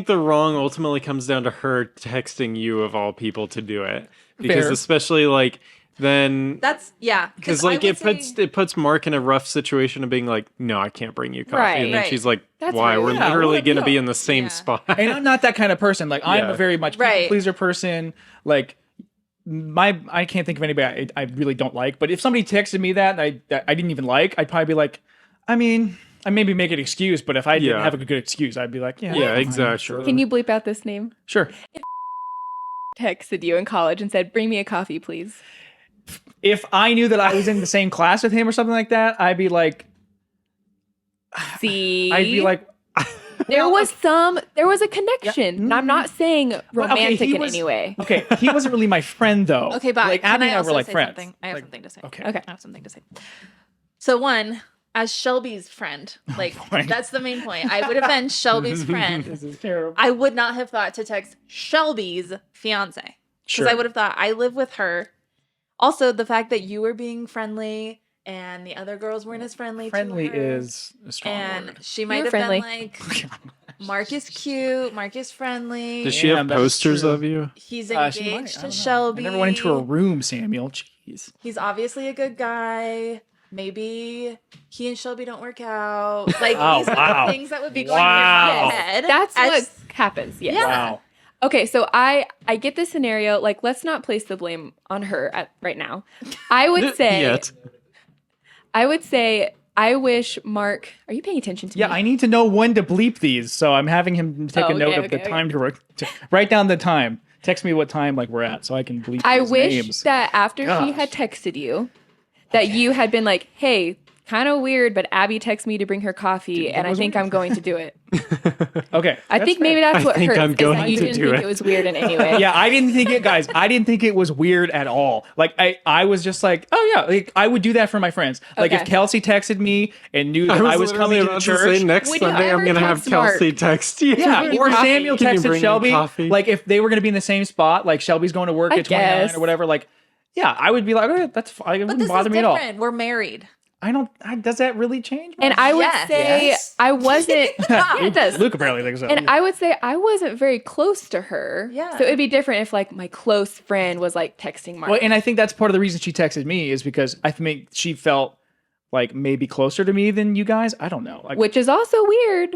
the wrong ultimately comes down to her texting you of all people to do it. Because Fair. especially like then That's, yeah. because I like would it puts Mark in a rough situation of being like, no, I can't bring you coffee. Right. And then Right. she's like, That's why? right. We're Yeah, literally well, gonna yeah. be in the same Yeah. spot. And I'm not that kind of person. Like I'm Yeah. a very much people Right. pleaser person. Like I can't think of anybody I really don't like. But if somebody texted me that I didn't even like, I'd probably be like, I mean, I maybe make an excuse, but if I didn't Yeah. have a good excuse, I'd be like, yeah, Yeah, fine, exactly. Sure. Can you bleep out this name? Sure. Texted you in college and said, "Bring me a coffee, please." If I knew that I was in the same class with him or something like that, I'd be like, See, Well, there was a connection. And I'm not saying romantic he in was- any way. okay, he wasn't really my friend though. Okay, but like can Abby I and I also were like say friends. something? I have Like, something to say. okay. Okay. I have something to say. So one, as Shelby's friend, like boy. that's the main point. I would have been Shelby's friend. This is terrible. I would not have thought to text Shelby's fiance because Sure. I would have thought I live with her. Also, the fact that you were being friendly and the other girls weren't as friendly. Friendly to her, is a strong and word. she might were have friendly. been like, Mark is cute, Mark is friendly. Does she Yeah, have that's posters true. of you? He's She might, engaged I don't to know. Shelby. I never went into her room, Samuel. Jeez. He's obviously a good guy. Maybe he and Shelby don't work out. Like Oh, these are wow. the things that would be going Wow. through my head. That's as- what happens. Yes. Yeah. Wow. Okay, so I get the scenario. Like, let's not place the blame on her right now. I would say. Yet. I wish Mark. Are you paying attention to Yeah, me? I need to know when to bleep these, so I'm having him take Oh, a note okay, of the okay, time to write down the time. Text me what time like we're at, so I can bleep. I these wish names. that after he Gosh. had texted you, that you had been like, "Hey, kind of weird, but Abby texted me to bring her coffee, and I think I'm going to do it." Okay, I think maybe that's what think hurts. I'm is going that you to didn't do think it. it was weird in any way. Yeah, I didn't think it, guys. I didn't think it was weird at all. Like I was just like, oh yeah, like I would do that for my friends. Like if Okay. Kelsey texted me and knew that I was coming to the about church. say next Would you Sunday I'm ever gonna have text Mark? Kelsey text you. Yeah, bring you or coffee? Samuel Can you bring texted me Shelby. coffee? Like if they were going to be in the same spot, like Shelby's going to work I at 29 guess. or whatever. Like, yeah, I would be like, okay, that's fine. It But wouldn't this bother is me at all. different. We're married. I don't. Does that really change? And I would Yes. say Yes. I wasn't. Yeah, it does. Luke apparently thinks so. And I would say I wasn't very close to her. Yeah. So it'd be different if like my close friend was like texting Mark. Well, and I think that's part of the reason she texted me is because I think she felt like maybe closer to me than you guys. I don't know. Like, which is also weird.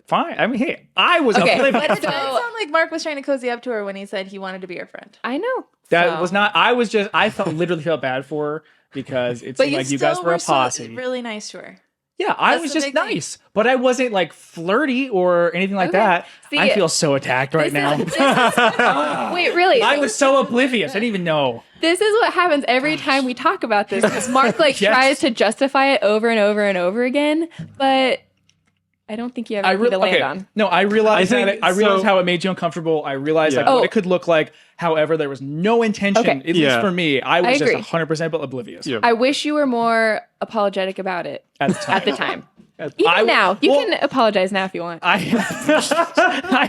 fine. I mean, hey, I was Okay, oblivious. But it So- did sound like Mark was trying to cozy up to her when he said he wanted to be her friend. I know. That So- was not. I was just. I literally felt bad for her because it But seemed like you guys still were a still posse. really nice to her. Yeah, I That's was the just big thing. nice, but I wasn't like flirty or anything like Okay. that. See, I feel so attacked right This now. is- wait, really? I was so oblivious. I didn't even know. This is what happens every time we talk about this. Because Mark like Yes. tries to justify it over and over and over again, but I don't think you have anything to land on. No, I realized I think I realized so- how it made you uncomfortable. I realized like Yeah. what Oh. it could look like. However, there was no intention, Okay. at least Yeah. for me. I was just agree. 100% oblivious Yeah. I wish you were more apologetic about it at the time. at the time. Even Even now, you can apologize now if you want. I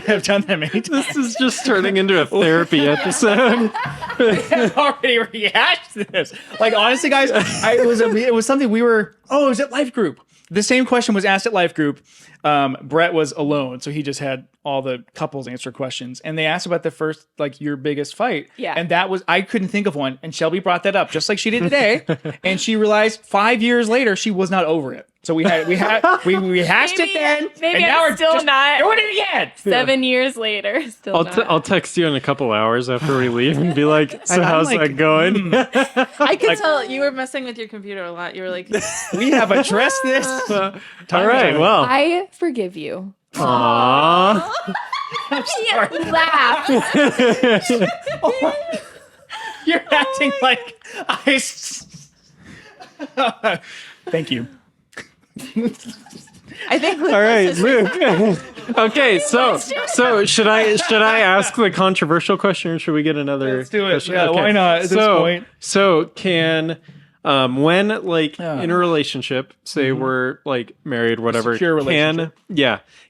have done that many times. This is just turning into a therapy episode. I've already rehashed this. Like honestly, guys, it was something we were. Oh, it was at Life Group. The same question was asked at Life Group. Brett was alone, so he just had all the couples answer questions, and they asked about the first, like, your biggest fight. Yeah. And that was, I couldn't think of one, and Shelby brought that up just like she did today, and she realized 5 years later she was not over it. So we hashed it then, maybe and now I'm we're still just not. doing it again. 7 years later, still I'll, not. I'll text you in a couple hours after we leave and be like, so And I'm how's like, that going? I could tell you were messing with your computer a lot. You were like, We have addressed this. All right, well. I forgive you. Aww. Laugh. You're acting like I. Thank you. I think. All right, Luke. Okay, so should I ask the controversial question, or should we get another? Let's do it. question? Yeah, Okay. why not at this point? So can when like Yeah. in a relationship, say we're like married, whatever, secure relationship.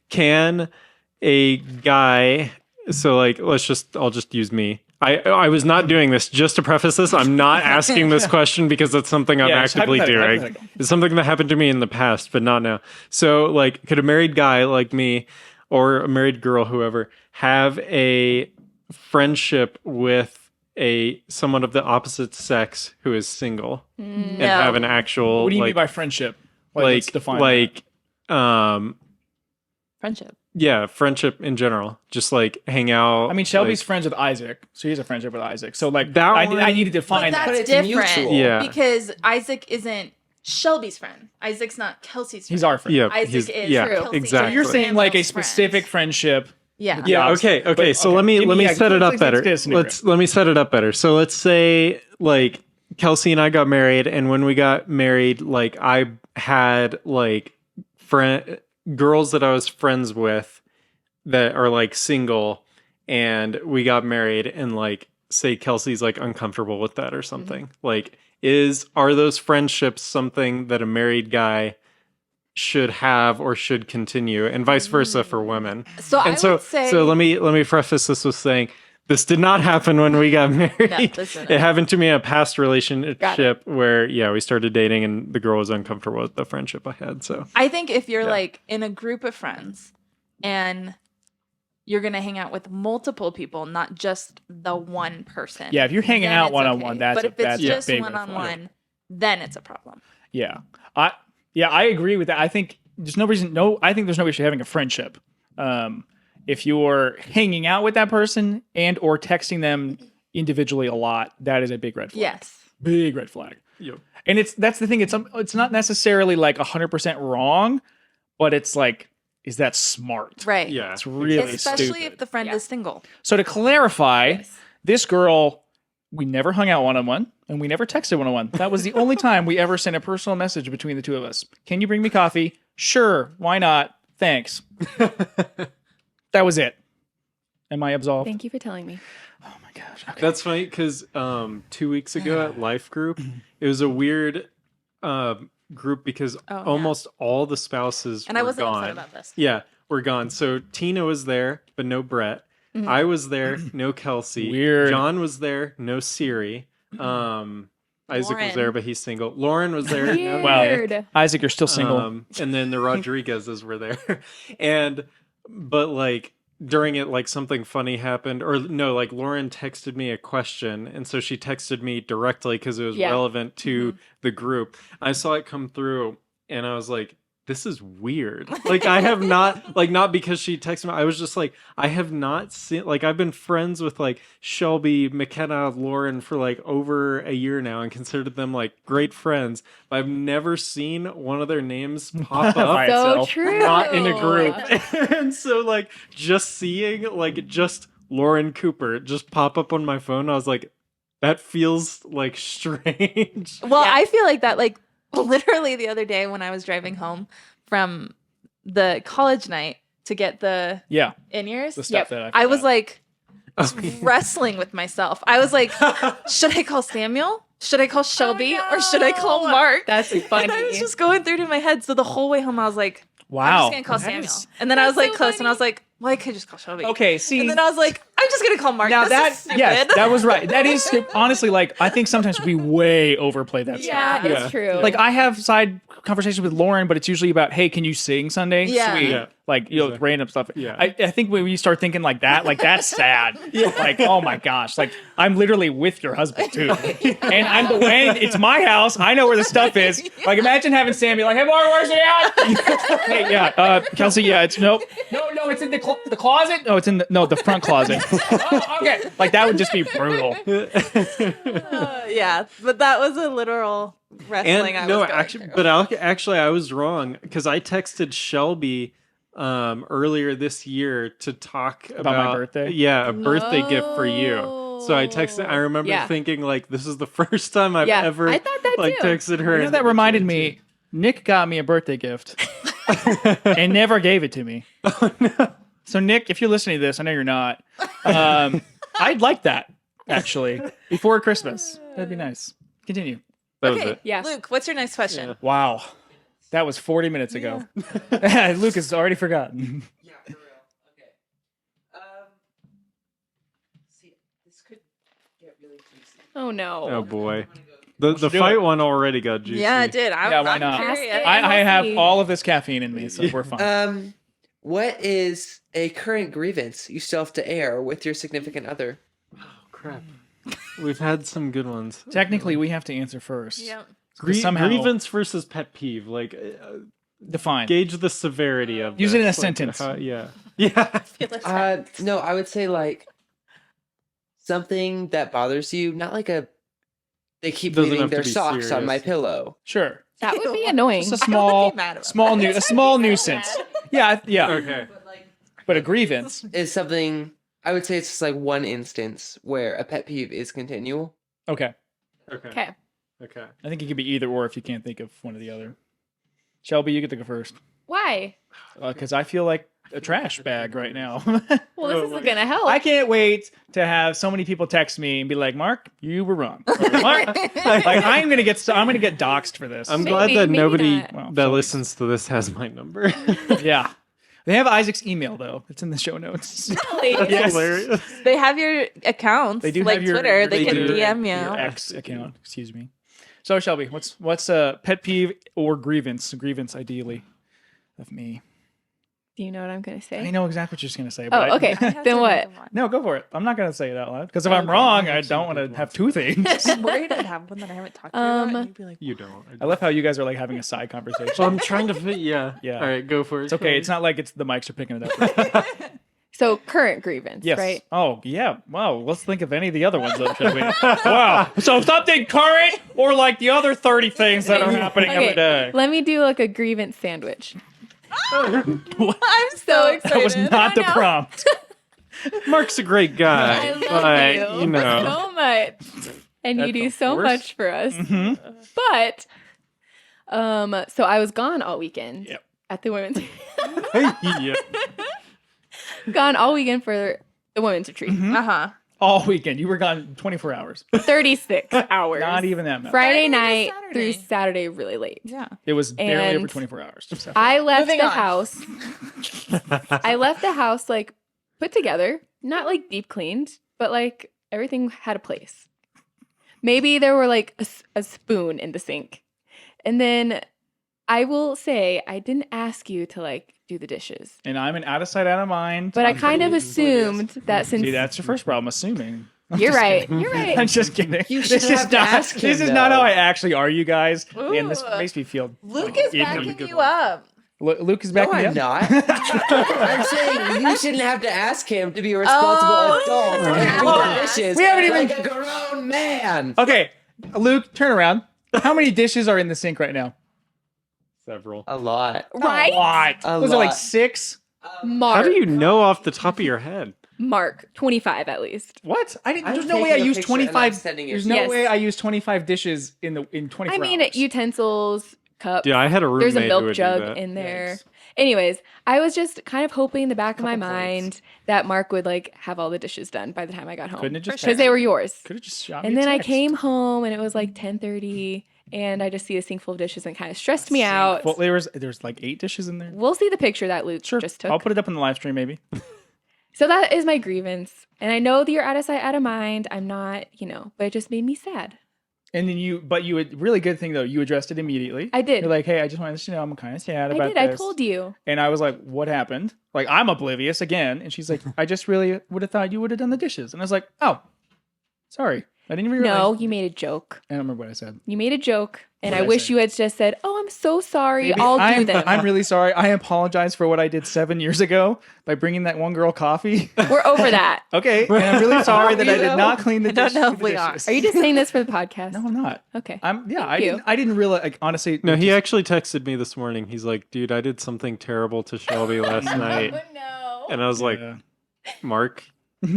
can a guy? So like I'll just use me. I was not doing this, just to preface this. I'm not asking this question because it's something I'm Yeah, it's actively hypothetical, doing. hypothetical. It's something that happened to me in the past, but not now. So like, could a married guy like me or a married girl, whoever, have a friendship with someone of the opposite sex who is single and No. have an actual What do you like, mean by friendship? Let's define Friendship. yeah, friendship in general, just like hang out. that. I mean, Shelby's like, friends with Isaac, so he has a friendship with Isaac. So like That I one- need to But define that's that. it's different. mutual. Yeah. Because Isaac isn't Shelby's friend. Isaac's not Kelsey's friend. He's our friend. Yeah, Isaac is yeah, True. Kelsey exactly. and You're saying like a Samuel's specific friend. friendship. Yeah. Yeah. Okay. But, So let me give me- set it up let's better. get a scenario. Let me set it up better. So let's say like Kelsey and I got married, and when we got married, like I had like girls that I was friends with that are like single, and we got married, and like say Kelsey's like uncomfortable with that or something. Like, are those friendships something that a married guy should have or should continue, and vice versa for women? So I And would say. so let me preface this with saying this did not happen when we got married. this didn't. It happened to me in a past Got relationship where we started dating and the girl was uncomfortable with the friendship I had. So I think if you're like in a group of friends and you're gonna hang out with multiple people, not just the one person. Yeah, if you're hanging then out it's one-on-one, okay. that's but a- if it's that's a just big red one-on-one, then it's a problem. Yeah. I agree with that. I think there's no reason I think there's no issue having a friendship. If you're hanging out with that person and or texting them individually a lot, that is a big red flag. Yes. Big red flag. Yep. And that's the thing, it's not necessarily like 100% wrong, but it's like, is that smart? Right. yeah, It's really Especially stupid. if the friend Yeah. is single. So to clarify, Yes. this girl, we never hung out one-on-one and we never texted one-on-one. That was the only time we ever sent a personal message between the two of us. Can you bring me coffee? Sure. Why not? Thanks. That was it. Am I absolved? Thank you for telling me. Oh my gosh. Okay. That's funny because 2 weeks ago at Life Group, it was a weird group because yeah. almost all the spouses And were I wasn't gone. upset about this. Yeah, we're gone. So Tina was there, but no Brett. I was there, no Kelsey. Weird. John was there, no Siri. Isaac was Lauren. there, but he's single. Lauren was there. No Wow. Nick. Weird. Isaac, you're still single. And then the Rodriguezes were there. But like during it, like something funny happened, or no, like Lauren texted me a question. And so she texted me directly because it was Yeah. relevant to the group. I saw it come through and I was like, this is weird. Like I have not, like not because she texted me. I was just like, I have not seen, like I've been friends with like Shelby, McKenna, Lauren for like over a year now and considered them like great friends. But I've never seen one of their names pop By up So itself. true. not in a group. And so like just seeing like just Lauren Cooper just pop up on my phone, I was like, that feels like strange. Well, I feel like that, like, literally the other day when I was driving home from the college night to get the Yeah. in-ears, The stuff that I was forgot. like wrestling with myself. I was like, should I call Samuel? Should I call Shelby? Or should I call Mark? That's funny. And I was just going through to my head. So the whole way home, I was like, I'm Wow. just going to call That Samuel. is- And then I was like so close and I funny. was like, well, I could just call Shelby. Okay, see. And then I was like, I'm just going to call Mark. Now This that is stupid. yes, that was right. That is honestly like I think sometimes we way overplay that Yeah, stuff. it's true. Like I have side conversations with Lauren, but it's usually about, hey, can you sing Sunday? Yeah. Sweet. Yeah. Like random stuff. Yeah. I think when you start thinking like that's sad. Like, oh my gosh. Like I'm literally with your husband too. And I'm the way it's my house. I know where the stuff is. Like imagine having Sam be like, hey Mark, where's it at? Hey, yeah, Kelsey, yeah, it's no, it's in the closet. No, it's in the front closet. Oh, okay. Like that would just be brutal. Yeah, but that was a literal wrestling. And I no, was going actually, through. but actually, I was wrong because I texted Shelby earlier this year to talk about my birthday? Yeah, a birthday gift for you. So I texted. I remember Yeah. thinking like, this is the first time I've Yeah, ever I thought that like too. texted her. You know, and- that reminded me, Nick got me a birthday gift and never gave it to me. Oh, no. So Nick, if you're listening to this, I know you're not. I'd like that actually before Christmas. That'd be nice. Continue. That was Okay, it. Yeah. Luke, what's your next question? Yeah. Wow, that was 40 minutes ago. Luke has already forgotten. Yeah, for real. Okay. See, this could get really juicy. Oh no. Oh boy, I'm gonna go- the do fight it. one already got juicy. Yeah, it did. Yeah, why I'm not? curious. I have see. all of this caffeine in me, so we're fine. What is a current grievance you still have to air with your significant other? Oh, crap. We've had some good ones. Technically, we have to answer first. Yep. Somehow- Grievance versus pet peeve. Like, Define. gauge the severity of Use it in a this. Like, sentence. yeah. Yeah. No, I would say like something that bothers you, not like they keep Doesn't leaving have to their be socks on my serious. pillow. Sure. That would be annoying. It's a small, be mad about small nuisance. Yeah, yeah. Okay. But a grievance. Is something I would say it's just like one instance where a pet peeve is continual. Okay. Okay. Okay. Okay. I think it could be either or if you can't think of one or the other. Shelby, you get to go first. Why? Because I feel like a trash bag right now. Well, this isn't gonna help. I can't wait to have so many people text me and be like, "Mark, you were wrong." Or, Mark, like I'm gonna get doxxed for this. I'm glad that Maybe nobody not. Well, that so- listens to this has my number. Yeah, they have Isaac's email though. It's in the show notes. Really? Yes. Hilarious. They have your accounts. They do like have your Twitter. They can do. DM Your you. X account. Excuse me. So Shelby, what's a pet peeve or grievance? Grievance, ideally, of me. Do you know what I'm gonna say? I know exactly what you're just gonna say. But Oh, okay. Then what? No, go for it. I'm not gonna say it out loud because if I'm wrong, I don't want to have two things. I'm worried I'd have one that I haven't talked to you about. And you'd be like, You don't. I love how you guys are like having a side conversation. So I'm trying to fit. Yeah. Yeah. All right, go for it. It's okay. It's not like it's the mics are picking it up. So current grievance, Yes. right? Oh, yeah. Wow. Let's think of any of the other ones, though, shall we? Wow. So something current or like the other 30 things that are happening every day. Let me do like a grievance sandwich. I'm so excited. That was not the know. prompt. Mark's a great guy, I love but you, you know. so much, and you That's do the so worst. much for us. But, so I was gone all weekend Yep. at the women's. Yeah. Gone all weekend for the women's retreat. Uh-huh. All weekend. You were gone 24 hours. 36 hours. Not even that much. Friday Friday to night Saturday. through Saturday, really late. Yeah. It was barely over And 24 hours. So- I left Moving the on. house. I left the house like put together, not like deep cleaned, but like everything had a place. Maybe there were like a spoon in the sink. And then I will say I didn't ask you to like do the dishes, and I'm an out of sight, out of mind. but I I'm kind of pretty assumed that since See, that's your first problem, assuming. I'm you're just right, kidding. you're right. I'm just kidding. You This shouldn't is have to not. ask This him, is not though. how I actually are, you guys. And this Ooh. makes me feel. Luke like is icky. backing you up. Luke is No, backing me I'm up. not. I'm saying you shouldn't have to ask him to be a responsible adult and do the dishes. We haven't even- like a grown man. Okay, Luke, turn around. How many dishes are in the sink right now? Several. A lot. Right? What? A Was it like lot. 6? Mark, How do you know off the top of your head? Mark, 25 at least. What? I didn't. I'm There's no way I taking a used picture and I'm 25. sending it There's to no you. way Yes. I used 25 dishes in 24 I mean, hours. utensils, cups. Yeah, I had a roommate There's a who milk would jug do that. in there. Yikes. Anyways, I was just kind of hoping in the back of my Couple plates. mind that Mark would like have all the dishes done by the time I got home. Couldn't it just Because they were yours. Could have just shot me And a then I text. came home and it was like 10:30 and I just see a sink full of dishes and it kind of stressed me out. Well, there's like 8 dishes in there. We'll see the picture that Luke Sure. just took. I'll put it up in the live stream maybe. So that is my grievance. And I know that you're out of sight, out of mind. I'm not, but it just made me sad. And then you would really good thing though. You addressed it immediately. I did. You're like, hey, I just wanted to let you know I'm kind of sad I about did. I this. told you. And I was like, what happened? Like, I'm oblivious again. And she's like, I just really would have thought you would have done the dishes. And I was like, oh, sorry. I didn't even realize. No, you made a joke. I don't remember what I said. You made a joke. And What I did I wish say? you had just said, oh, I'm so sorry. Maybe I'll do I'm, them. I'm really sorry. I apologize for what I did 7 years ago by bringing that one girl coffee. We're over that. Okay. And I'm really sorry that I did not clean the I don't know if the we are. dishes. Are you just saying this for the podcast? No, I'm not. Okay. I you. didn't realize, like, honestly. No, he actually texted me this morning. He's like, dude, I did something terrible to Shelby last night. no. And I was like, Yeah. Mark,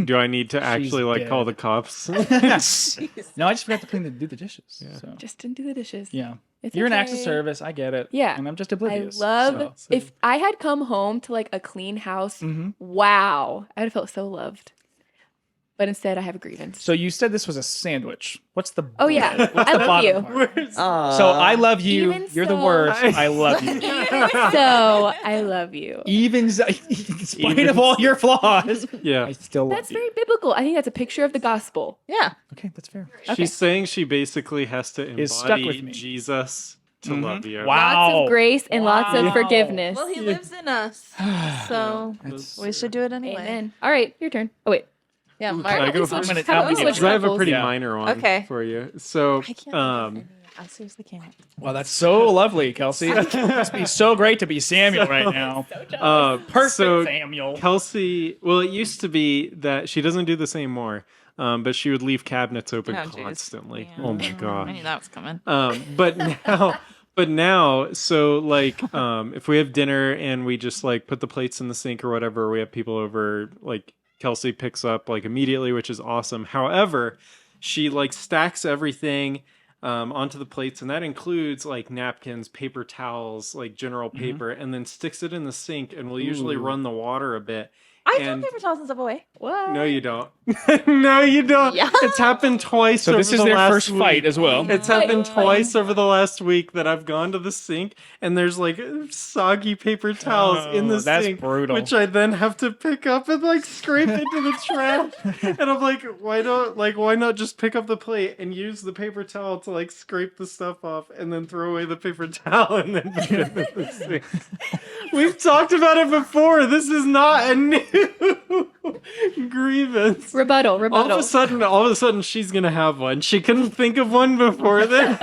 do I need to actually like call the dead. cops? No, I just forgot to do the dishes. Yeah. So. Just didn't do the dishes. Yeah. It's You're an acts of okay. service. I get it. Yeah. And I'm just I oblivious. love so. if I had come home to like a clean house. Mhm. Wow, I would have felt so loved. But instead, I have a grievance. So you said this was a sandwich. What's the? Oh yeah, What's I the love bottom you. part? So Aw. I love you. Even You're the so- worst. I love you. So I love you. Even in spite of all your flaws, Yeah. I still love That's you. very biblical. I think that's a picture of the gospel. Yeah. Okay, that's fair. She's saying she basically has to Is stuck with embody me. Jesus to Mhm. love you. Wow. Lots of grace and lots Wow. of forgiveness. Well, he lives in us. So That's- we should do it anyway. Amen. All right, your turn. Oh wait. Yeah, Ooh, Mark. can I go Let's first? switch- I'm how gonna- about we I'm switch Because I have a roles? pretty Yeah. minor one Okay. for you. So, I can't. I seriously can't. Well, that's so lovely, Kelsey. It must be so great to be Samuel right now. Perfect, so Samuel. Kelsey, well, it used to be that she doesn't do this anymore, but she would leave cabinets open Oh, geez. constantly. Yeah. Oh my I god. knew that was coming. But now, But now, so like, if we have dinner and we just like put the plates in the sink or whatever, we have people over, like Kelsey picks up like immediately, which is awesome. However, she like stacks everything onto the plates, and that includes like napkins, paper towels, like general paper, and then sticks it in the sink, and we'll usually run the water a bit. I throw And paper towels and stuff away. What? no, you don't. No, you don't. Yeah. It's happened twice. So this over is the their last first week. fight as well. It's happened twice over the last week that I've gone to the sink and there's like soggy paper towels in the that's sink, brutal. which I then have to pick up and like scrape into the trash. And I'm like, why not just pick up the plate and use the paper towel to like scrape the stuff off and then throw away the paper towel and then put it in the sink. We've talked about it before. This is not a new grievance. Rebuttal. All of a sudden, she's gonna have one. She couldn't think of one before this.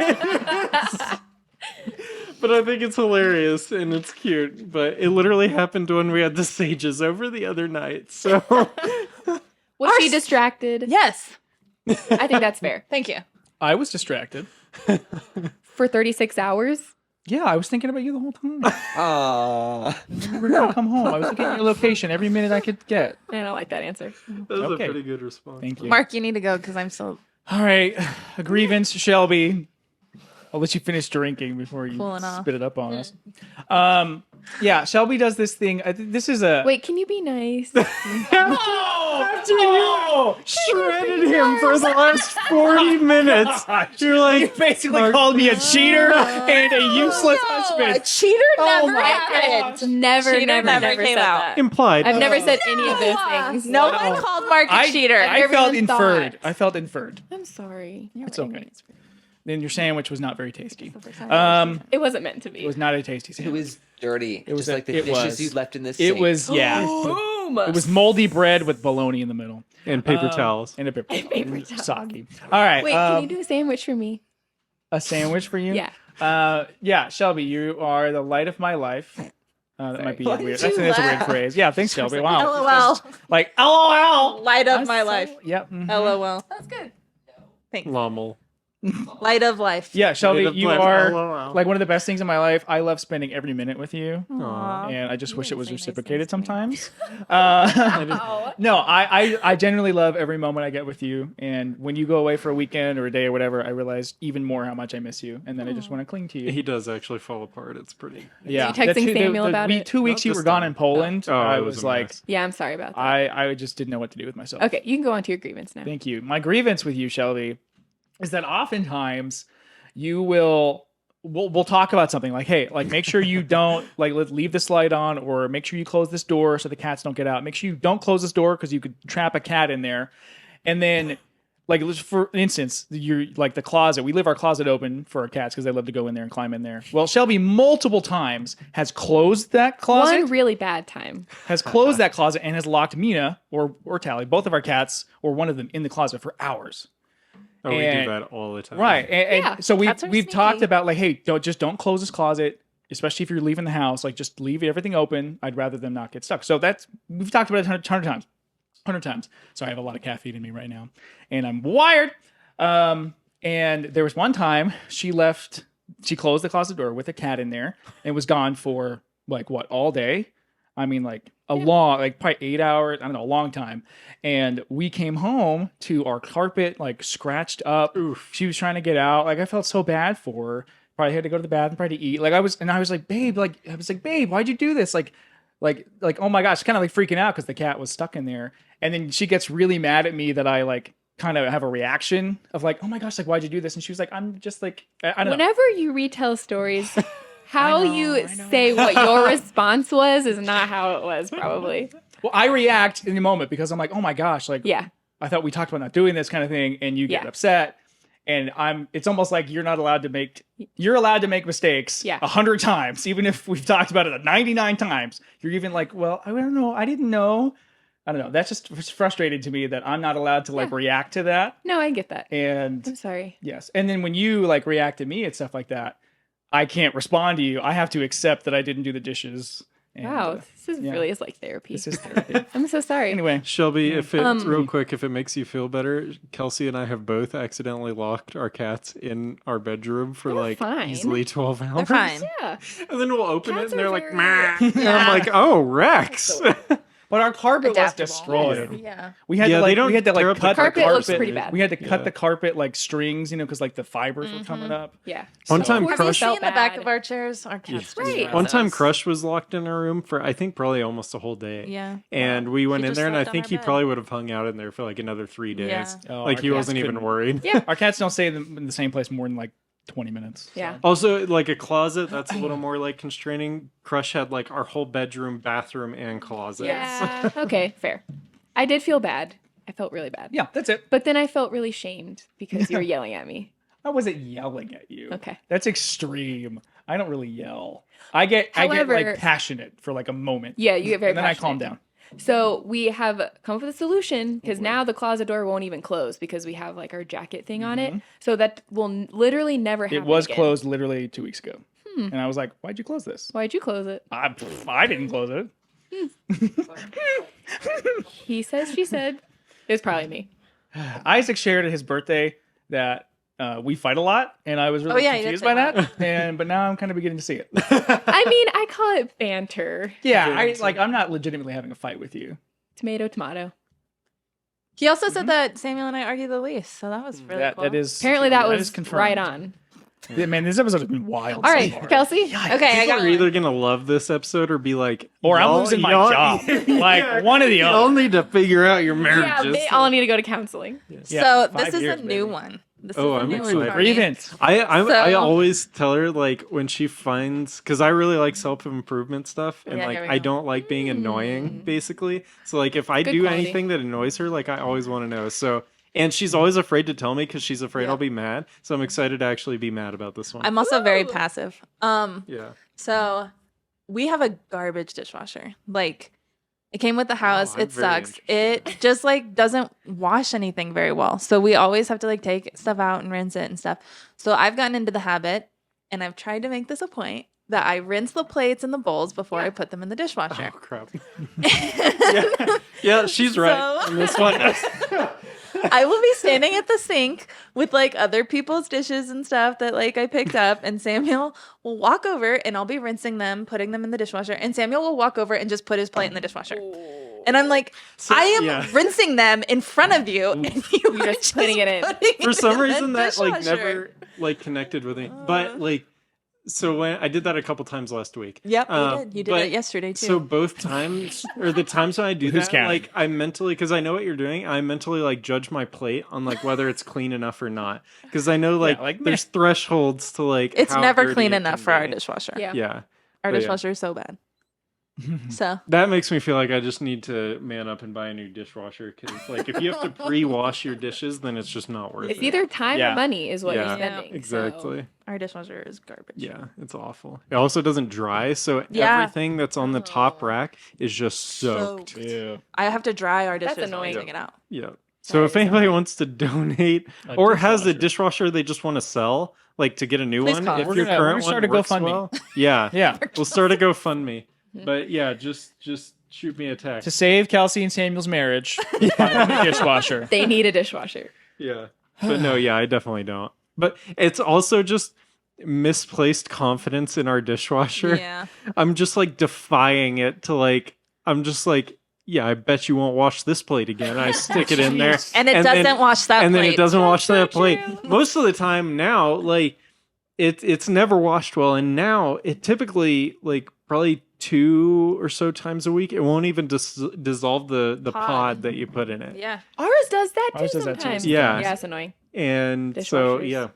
But I think it's hilarious and it's cute. But it literally happened when we had the sages over the other night. So Was she distracted? Yes. I think that's fair. Thank you. I was distracted. For 36 hours? Yeah, I was thinking about you the whole time. Aww. We're gonna come home. I was looking at your location every minute I could get. I don't like that answer. that was Okay. a pretty good response. Thank you. Mark, you need to go because I'm still All right, a grievance, Shelby. I'll let you finish drinking before you Cooling off. spit it up on us. Yeah, Shelby does this thing. This is a Wait, can you be nice? After you shredded him for the last 40 minutes, you're like, basically Mark- called me a cheater and a useless husband. cheater Oh never my happened. Never Cheater never never said came out. that. implied. I've never said any of those things. No one called Mark a cheater. I never felt even inferred. thought. I felt inferred. I'm sorry. It's okay. Then your sandwich was not very tasty. It wasn't meant to be. It was not a tasty It sandwich. was dirty. It was just like the it dishes was. you left in the It sink. was yeah. Boom. It was moldy bread with bologna in the middle and paper towels. and a paper Paper towel. soggy. All right, Wait, can you do a sandwich for me? a sandwich for you? Yeah. Yeah, Shelby, you are the light of my life. That might be Why weird. did you That's a weird laugh? phrase. Yeah, thanks, Shelby. Wow. LOL. Like LOL. Light of I'm my so- life. Yep. mhm. LOL. That's good. Thanks. Lommel. Light of life. Yeah, Shelby, Light of you life. are LOL. like one of the best things in my life. I love spending every minute with you. Aw. And I just wish it was say nice reciprocated things to me. sometimes. No, I genuinely love every moment I get with you. And when you go away for a weekend or a day or whatever, I realize even more how much I miss you. And then I just want to cling to you. He does actually fall apart. It's pretty. Yeah. you texting Samuel about it? 2 weeks Not you this were gone time. in Poland. Oh, I it was was a like, mess. Yeah, I'm sorry about that. I just didn't know what to do with myself. Okay, you can go on to your grievance now. Thank you. My grievance with you, Shelby, is that oftentimes you will we'll talk about something like, hey, like make sure you don't like leave this light on, or make sure you close this door so the cats don't get out. Make sure you don't close this door because you could trap a cat in there. And then like for instance, you're like the closet. We leave our closet open for our cats because they love to go in there and climb in there. Well, Shelby multiple times has closed that closet. One really bad time. Has closed that closet and has locked Mina or Tally, both of our cats, or one of them, in the closet for hours. Oh, we And- do that all the time. Right. And Yeah, so cats are we've talked sneaky. about like, hey, don't close this closet, especially if you're leaving the house. Like just leave everything open. I'd rather them not get stuck. So we've talked about it a ton of times. 100 times. Sorry, I have a lot of caffeine in me right now. And I'm wired. And there was one time she closed the closet door with a cat in there and was gone for like what, all day? I mean, like long, like probably 8 hours. I don't know, a long time. And we came home to our carpet like scratched up. Oof. She was trying to get out. Like I felt so bad for her. Probably had to go to the bathroom, probably to eat. Like I was like, babe, why'd you do this? Like, oh my gosh, kind of like freaking out because the cat was stuck in there. And then she gets really mad at me that I like kind of have a reaction of like, oh my gosh, like why'd you do this? And she was like, I'm just like, I don't know. Whenever you retell stories, how I know, you I know. say what your response was is not how it was, probably. Well, I react in the moment because I'm like, oh my gosh, like Yeah. I thought we talked about not doing this kind of thing, and you get Yeah. upset. And it's almost like you're allowed to make mistakes Yeah. 100 times, even if we've talked about it 99 times. You're even like, well, I don't know. I didn't know. I don't know. That's just frustrating to me that I'm not allowed to like Yeah. react to that. No, I get that. And I'm sorry. yes. And then when you like react to me and stuff like that, I can't respond to you. I have to accept that I didn't do the dishes And, Wow, this is yeah. really is like therapy. This is therapy. I'm so sorry. Anyway, Shelby, if it real Um, quick, if it makes you feel better, Kelsey and I have both accidentally locked our cats in our bedroom for They're like fine. easily 12 hours. They're fine. Yeah. And then we'll open Cats it and they're are like, very- "Meh." And I'm like, oh, Rex. but our carpet was Adaptable. destroyed. Yeah. We had Yeah, to they like don't we had to tear like up the cut the carpet looks carpet. pretty bad. We had to cut Yeah. the carpet like strings, because like the fibers were coming up. Yeah. One time Of course Crush- we See felt in the back bad. of our chairs, our cats. Right. just One time those. Crush was locked in a room for I think probably almost a whole day. Yeah. And we went He in just there and I slept on think our he bed. probably would have hung out in there for like another 3 days. Yeah. Oh, Like our he cats wasn't even couldn't- worried. Yeah. Our cats don't stay in the same place more than like 20 minutes. Yeah. Also, like a closet, that's a little more like constraining. Crush had like our whole bedroom, bathroom, and closet. Yeah. Okay, fair. I did feel bad. I felt really bad. Yeah, that's it. But then I felt really shamed because you were yelling at me. I wasn't yelling at you. Okay. That's extreme. I don't really yell. I get However- like passionate for like a moment. Yeah, you get very And then I passionate. calm down. So we have come up with a solution because now the closet door won't even close because we have like our jacket thing on it. So that will literally never happen It was again. closed literally 2 weeks ago. And I was like, why'd you close this? Why'd you close it? I didn't close it. He says, she said. It was probably me. Isaac shared at his birthday that we fight a lot, and I was really yeah, he did confused say by that. But now I'm kind of beginning to see it. I mean, I call it banter. Yeah, I'm not legitimately having a fight with you. Tomato, tomato. He also said that Samuel and I argued the least, so that was really cool. That is Apparently that is was confirmed. right on. Yeah, man, this episode has been wild. All so right, far. Kelsey. Okay, I People got are one. either gonna love this episode or be like, Or I'm "Y'all- losing my y'all- job. Like one of the Y'all other. need to figure out your Yeah, marriages. they all need to go to counseling. Yeah, So 5 this is years, a new baby. one. This Oh, is a I'm new excited. one for me. Grievance. I So- always tell her like when she finds because I really like self improvement stuff and Yeah, like here we I go. don't like being annoying basically. So like if I Good do quality. anything that annoys her, like I always want to know. So and she's always afraid to tell me because she's afraid Yeah. I'll be mad. So I'm excited to actually be mad about this one. I'm also very Ooh. passive. Yeah. So we have a garbage dishwasher. Like it came with the house. I'm It very sucks. It just like doesn't wash anything very well. So we always have to like take stuff out and rinse it and stuff. So I've gotten into the habit and I've tried to make this a point that I rinse the plates and the bowls before I put them in the dishwasher. Oh crap. yeah, she's right So- on this one. I will be standing at the sink with like other people's dishes and stuff that like I picked up, and Samuel will walk over and I'll be rinsing them, putting them in the dishwasher, and Samuel will walk over and just put his plate in the dishwasher. And I'm like, So, I am yeah. rinsing them in front of you, and you are just putting it in. putting For some in the reason that like dishwasher. never like connected with me. But like so when I did that a couple times last week. Yep, you Um, did. You did but- it yesterday too. So both times, or the times when I do Who's that, counting? like I mentally, because I know what you're doing, I mentally like judge my plate on like whether it's clean enough or not, because I know like, like, there's thresholds to like. it's how never dirty clean it enough can for our be. dishwasher. Yeah. Yeah, Our But yeah. dishwasher is so bad. So that makes me feel like I just need to man up and buy a new dishwasher. Because like if you have to pre-wash your dishes, then it's just not worth It's it. either time Yeah. or money is what Yeah. you're spending. Exactly. our dishwasher is garbage. Yeah, it's awful. It also doesn't dry, so Yeah. everything that's on the top rack is just soaked. Yeah. I have to dry our That's dishes when I annoying. take it out. Yeah. So if anybody wants to donate A or has a dishwasher. dishwasher they just want to sell, like to get a new Please one, call if us. your We're gonna current start one a works GoFundMe. well, yeah, Yeah. we'll start a GoFundMe. But yeah, just shoot me a text. To save Kelsey and Samuel's marriage, buy them a dishwasher. They need a dishwasher. Yeah. But no, yeah, I definitely don't. But it's also just misplaced confidence in our dishwasher. Yeah. I'm just like defying it to like I'm just like, yeah, I bet you won't wash this plate again. I stick it in there. And it doesn't wash that and plate. then it doesn't wash that so plate. true. Most of the time now, like it's never washed well, and now it typically like probably 2 or so times a week it won't even dissolve the pod that you put in it. Yeah. Ours does that too Ours does that too. sometimes. Yeah. Yeah, it's annoying. And so Dishwashers. yeah,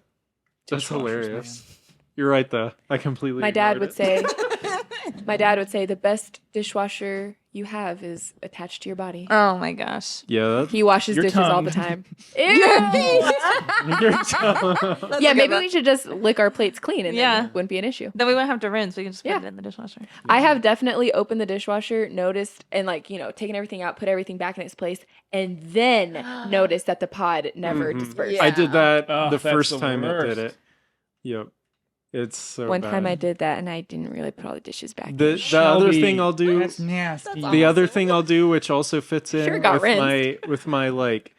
that's Dishwashers, hilarious. You're right though. I completely My dad ignored would say, the best dishwasher you have is attached to your body. Oh my gosh. yeah, that's He washes Your dishes all tongue. the time. Your tongue. That's Yeah, a good maybe one. we should just lick our plates clean and Yeah. then it wouldn't be an issue. Then we won't have to rinse. We can just put Yeah. it in the dishwasher. I have definitely opened the dishwasher, noticed, and like, taken everything out, put everything back in its place, and then noticed that the pod never dispersed. Yeah. I did that Oh, the that's first the time it worst. did it. Yep. It's so One bad. time I did that and I didn't really put all the dishes back. The other thing I'll do. That's nasty. The other thing I'll do, which also fits in Sure got with rinsed. my like,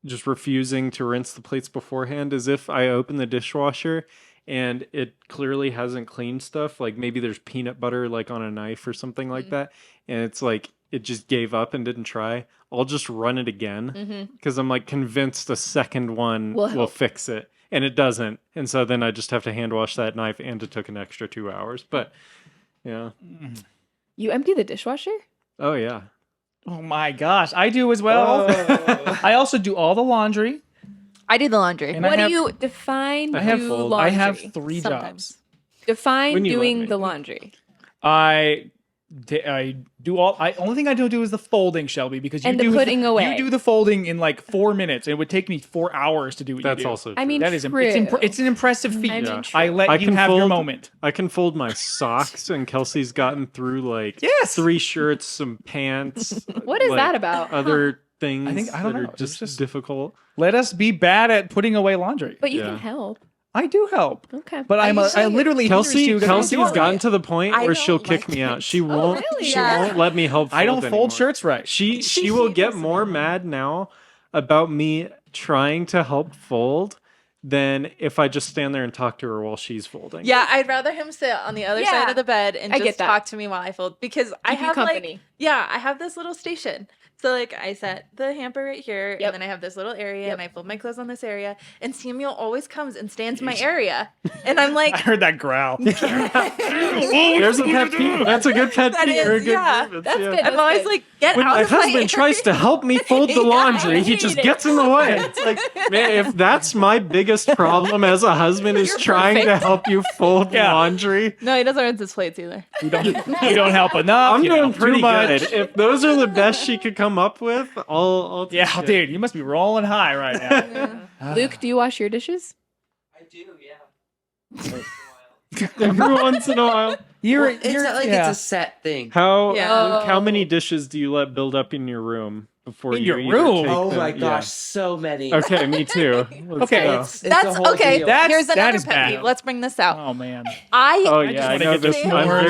just refusing to rinse the plates beforehand, is if I open the dishwasher and it clearly hasn't cleaned stuff, like maybe there's peanut butter like on a knife or something like that, and it's like it just gave up and didn't try. I'll just run it again because I'm like convinced a second one will fix it, and it doesn't, and so then I just have to hand wash that knife, and it took an extra 2 hours. But yeah, You empty the dishwasher? oh yeah. Oh my gosh, I do as well. I also do all the laundry. I do the laundry. And I What do have- you define I have do fold. laundry? I have 3 Sometimes. jobs. Define When you let doing me. the laundry. I do all. Only thing I don't do is the folding, Shelby, because you And the do putting away. You do the folding in like 4 minutes. It would take me 4 hours to do what That's you do. also true. I mean, That is true. it's an impressive feat. I mean, Yeah. true. I let I you can have your fold- moment. I can fold my socks, and Kelsey's gotten through like Yes. 3 shirts, some pants. What is like, that about? Other things I don't that know. are It's just, just- difficult. Let us be bad at putting away laundry. But you Yeah. can help. I do help, Okay. but I literally Kelsey's do gotten to the point I where she'll don't kick like me out. it. She won't. really? She Yeah. won't let me help. I don't fold fold anymore. shirts right. She will get more mad now about me trying to help fold than if I just stand there and talk to her while she's folding. Yeah, I'd rather him sit on the other Yeah. side of the bed and I get just that. talk to me while I fold because I Keep you have company. I have this little station. So like I set the hamper right here, Yep. and then I have this little area, Yep. and I fold my clothes on this area. And Samuel always comes and stands in my area, and I'm like, I heard that growl. There's a pet peeve. That's a good pet That peeve. or a is, good yeah. grievance, That's yeah. good. I'm always like, get When out my of my husband area. tries to help me fold the Yeah, laundry, I he hate just it. gets in the way. It's like, man, if that's my biggest problem as a husband is You're trying to perfect. help you fold Yeah. laundry, No, he doesn't rinse his plates either. We don't help enough. I'm you know, doing too pretty much. good. If those are the best she could come up with, I'll take Yeah, it. dude, you must be rolling high right now. Luke, do you wash your dishes? I do, yeah. Every once in a while. It's not like it's a set thing. How Yeah. Luke, how many dishes do you let build up in your room before In you your either room? take Oh them- my yeah. gosh, so many. Okay, me too. Let's Okay. go. It's a That's whole okay. deal. Here's that another is pet bad. peeve. Let's bring this out. Oh man. Oh I just yeah, I wanna know get this this. I'm s'mores.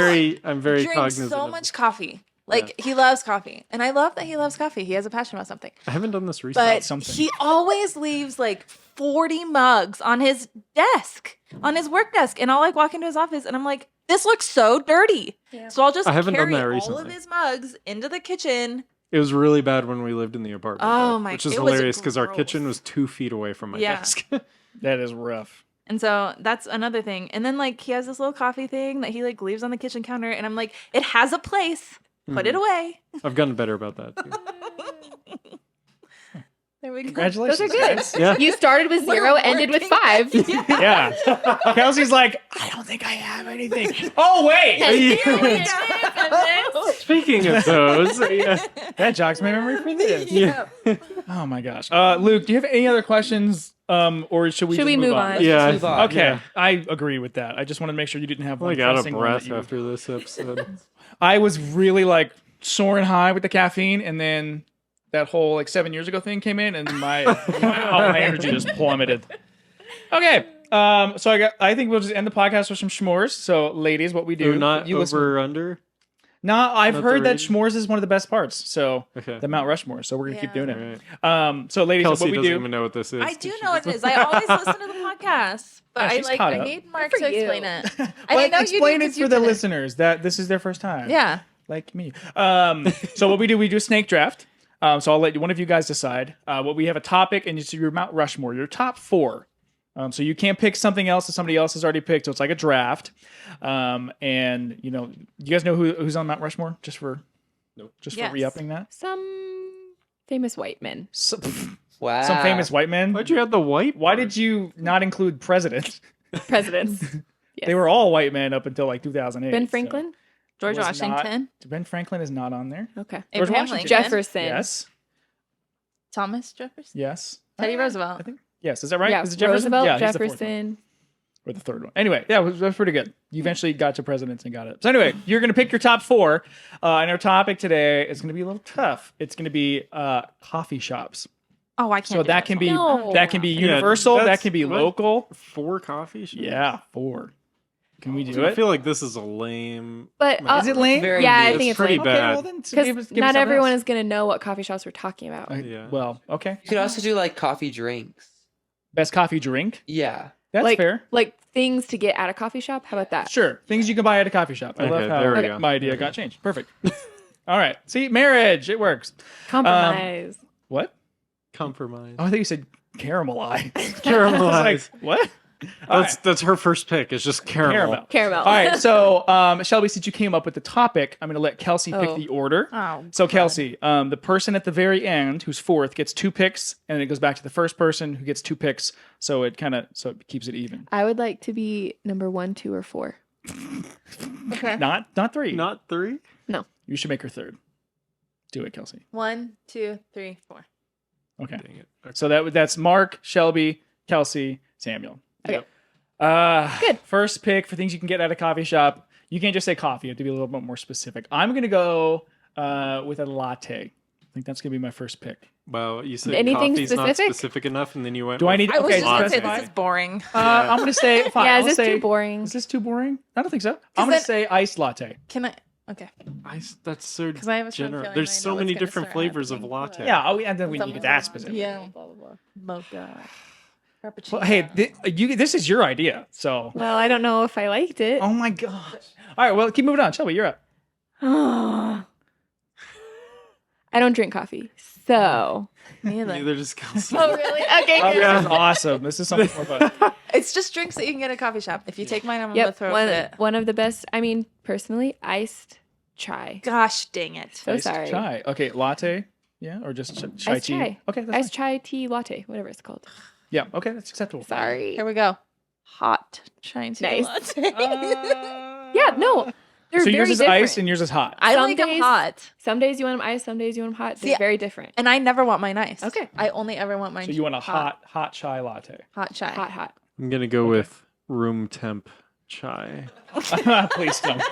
very drink cognizant. so of much this. coffee. Like he loves coffee, and I love that he loves coffee. He has a passion about something. I haven't done this recently. But something. he always leaves like 40 mugs on his desk, on his work desk, and I'll like walk into his office, and I'm like, this looks so dirty. So I'll just I haven't done carry that all of recently. his mugs into the kitchen. It was really bad when we lived in the apartment. Oh though, my- which is it was hilarious because our gross. kitchen was 2 feet away from my Yeah. desk. That is rough. And so that's another thing. And then like he has this little coffee thing that he like leaves on the kitchen counter, and I'm like, it has a place. Put it away. I've gotten better about that too. There we go. Congratulations. Those are good. guys. Yeah. You started with 0, We're ended with working. 5. Yeah. Kelsey's like, I don't think I have anything. Oh wait. Speaking of those, yeah. That jogs my memory for this. Yeah. Oh my gosh. Luke, do you have any other questions? Or should we Should just we move on? Let's Yeah. move on. Okay, Yeah. I agree with that. I just want to make sure you didn't have I'm one like out of pressing one that breath you- after this episode. I was really like soaring high with the caffeine, and then that whole like 7 years ago thing came in, and my my energy just plummeted. Okay, so I think we'll just end the podcast with some s'mores. So, ladies, what we do? Do not you listen- over or under. No, I've not the heard that rating? s'mores is one of the best parts. So Okay. the Mount Rushmore. So we're gonna keep Yeah. doing All it. right. So, ladies, Kelsey what we doesn't do? even know what this is. I Did do she know what just- it is. I always listen to the podcast, but Yeah, I she's caught I up. need Mark Good to for you. explain it. I But didn't know explain you did it 'cause you for the did it. listeners that this is their first time. Yeah. Like me. So what we do a snake draft. So I'll let one of you guys decide. What we have a topic, and it's your Mount Rushmore, your top 4. So you can't pick something else that somebody else has already picked. So it's like a draft. And you guys know who's on Mount Rushmore? Just for Yes. re-upping that. Some famous white men. Wow. Some famous white men. Why'd you add the white? Why did you not include presidents? Presidents. They were all white men up until like 2008. Ben so- Franklin? George Was Washington. Ben Franklin is not on there. Okay. George Abraham Washington. Lincoln. Jefferson. Yes. Thomas Jefferson. Yes. Teddy Roosevelt. I think. Yes. Is that right? Yeah, Is it Jefferson? Roosevelt, Yeah, he's the fourth one. Jefferson. Or the third one. Anyway, yeah, that was pretty good. You eventually got to presidents and got it. So anyway, you're going to pick your top 4. And our topic today is going to be a little tough. It's going to be coffee shops. Oh, I can't. So do that this can one. be No. that can be Yeah, universal. That that's- can be what? local. 4 coffee shops? Yeah, 4. Can we do I it? feel like this is a lame. But Is it lame? Very yeah, I niche. think it's pretty lame. bad. Okay, well then Because give us not something everyone else. is going to know what coffee shops we're talking about. Yeah. Well, okay. You could also do like coffee drinks. Best coffee drink. Yeah. That's like, fair. Like things to get at a coffee shop. How about that? Sure. Things you can buy at a coffee shop. I Okay, love there we how go. my idea got changed. Perfect. All right. See, marriage. It works. Compromise. What? Compromise. Oh, I think you said caramelize. Caramelize. Like, what? All right. That's her first pick. It's just caramel. Caramel. All right. So, Shelby, since you came up with the topic, I'm going to let Kelsey pick Oh. the order. Oh, So, Kelsey, the person at the very end who's fourth gets 2 picks, and then it goes back to the first person who gets 2 picks. So it keeps it even. I would like to be number 1, 2, or 4. okay. Not 3. Not 3? You should make her third. Do it, Kelsey. 1, 2, 3, 4. Okay. Dang it. Okay. So that's Mark, Shelby, Kelsey, Samuel. Okay. Good. First pick for things you can get at a coffee shop. You can't just say coffee. You have to be a little bit more specific. I'm going to go with a latte. I think that's going to be my first pick. Well, you said Anything coffee's not specific? specific enough, and then you went. Do I with- need? I was Okay, just going to say specify. this is boring. I'm going to say fine. Yeah, I'll is this say, too boring? Is this too boring? I don't think so. I'm going then- to say iced latte. Can I? Okay. That's so 'Cause I have a strong general. feeling There's I so know many what's gonna different start flavors of happening. latte. Yeah, and then we need to get that specific. Yeah. Blah, blah, blah. Mocha. Frappuccino. Well, hey, this is your idea. So. Well, I don't know if I liked it. Oh my gosh. All right. Well, keep moving on. Shelby, you're up. I don't drink coffee. So. Neither. Neither does Kelsey. Oh, really? Okay, Oh, good. this is awesome. This is something more fun. It's just drinks that you can get at a coffee shop. If you take mine, I'm going to Yep. throw One, it. one of the best, I mean, personally, iced chai. Gosh dang it. So Iced sorry. Chai. Okay, latte. Yeah, or just chai Iced tea. chai. Okay, that's Iced fine. chai tea latte, whatever it's called. Yeah, okay, that's acceptable. Sorry. Here we go. Hot chai tea Nice. latte. Yeah, no. They're So very yours is different. iced and yours is hot. I Some like them days- hot. Some days you want them iced, some days you want them hot. They're See, very different. And I never want mine iced. Okay. I only ever want mine So you want a hot chai latte. hot chai. Hot. I'm gonna go with room temp chai. Please don't.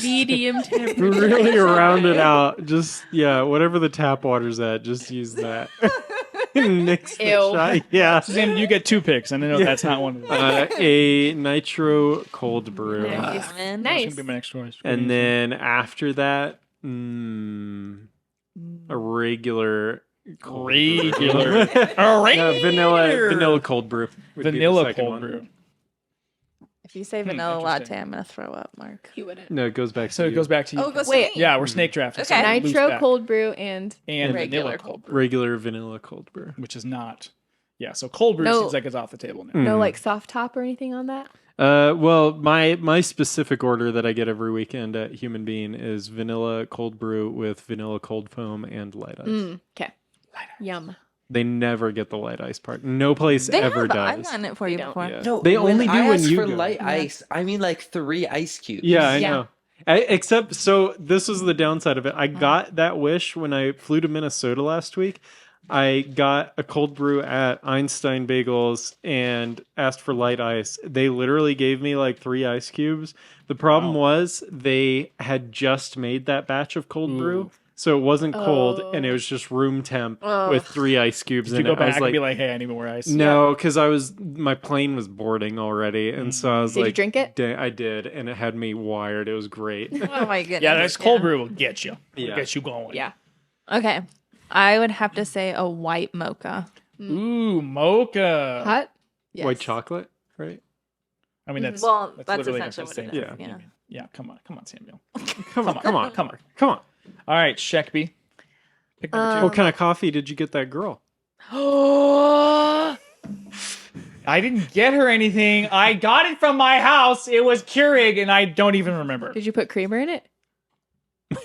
Medium temperature. Really round it out. Just whatever the tap water's at, just use that. Nix the Ew. chai. Yeah. Sam, you get 2 picks, and I know that's not one of them. A nitro cold brew. Nice. That's Nice. gonna be my next choice. And then after that, a regular cold Regular. brew. A Yeah, vanilla cold brew. would be the vanilla second cold one. brew. If you say vanilla latte, interesting. I'm going to throw up, Mark. You wouldn't. No, it goes back So to it goes back to you. Oh, it goes to Wait. me. Yeah, we're snake drafting. Okay. so loose Nitro back. cold brew and and Regular vanilla cold cold brew, regular vanilla cold brew. which is not. Yeah, so cold brew No. seems like it's off the table now. no like soft top or anything on that. Well, my specific order that I get every weekend at Human Bean is vanilla cold brew with vanilla cold foam and light ice. Okay. Yum. They never get the light ice part. No place They ever have, I've does. gotten it for you They don't. before. Yeah. No, They only do I when ask you for go. light ice. I mean like 3 ice cubes. Yeah, I Yeah. know. Except, so this was the downside of it. I got that wish when I flew to Minnesota last week. I got a cold brew at Einstein Bagels and asked for light ice. They literally gave me like 3 ice cubes. The problem was they had just made that batch of cold brew. So it wasn't cold and it was just room temp with 3 ice cubes Did in you it. go I back was and like, be like, hey, I need more ice? no, because my plane was boarding already, and so I was Did you like, drink it? I did, and it had me wired. It was great. Oh my goodness. Yeah, that's cold brew will get you. Yeah. Get you going. Yeah. Okay. I would have to say a white mocha. Ooh, mocha. Hot. Yes. White chocolate, right? I mean, that's Well, that's literally essentially the what same it is. thing. Yeah. Yeah, come on, Samuel. Come on. Come on. All right, Shekby. Pick number 2. What kind of coffee did you get that girl? I didn't get her anything. I got it from my house. It was Keurig, and I don't even remember. Did you put creamer in it?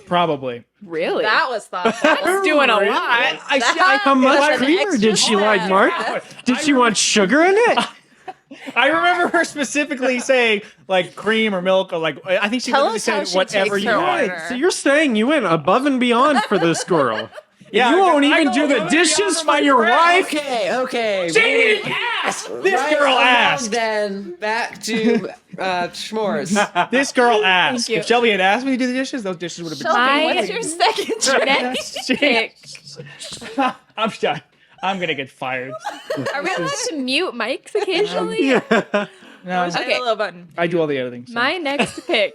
Probably. Really? That was thoughtful. That's doing a lot. How much That's an creamer did extra she like, step. Mark? Did she want sugar in it? I remember her specifically saying like cream or milk or like I think she Tell literally us how said she whatever takes you her want. order. So you're saying you went above and beyond for this girl? Yeah, you won't I even go do the above and beyond dishes for my for your friends. wife? Okay. She didn't ask. This Right girl along asked. Then back to S'mores. This girl asked. you. If Shelby had asked me to do the dishes, those dishes would have been. My- What's your second drink? Next pick. I'm done. I'm gonna get fired. Are we allowed to mute mics occasionally? No, Okay. Hello button. I do all the editing. So. My next pick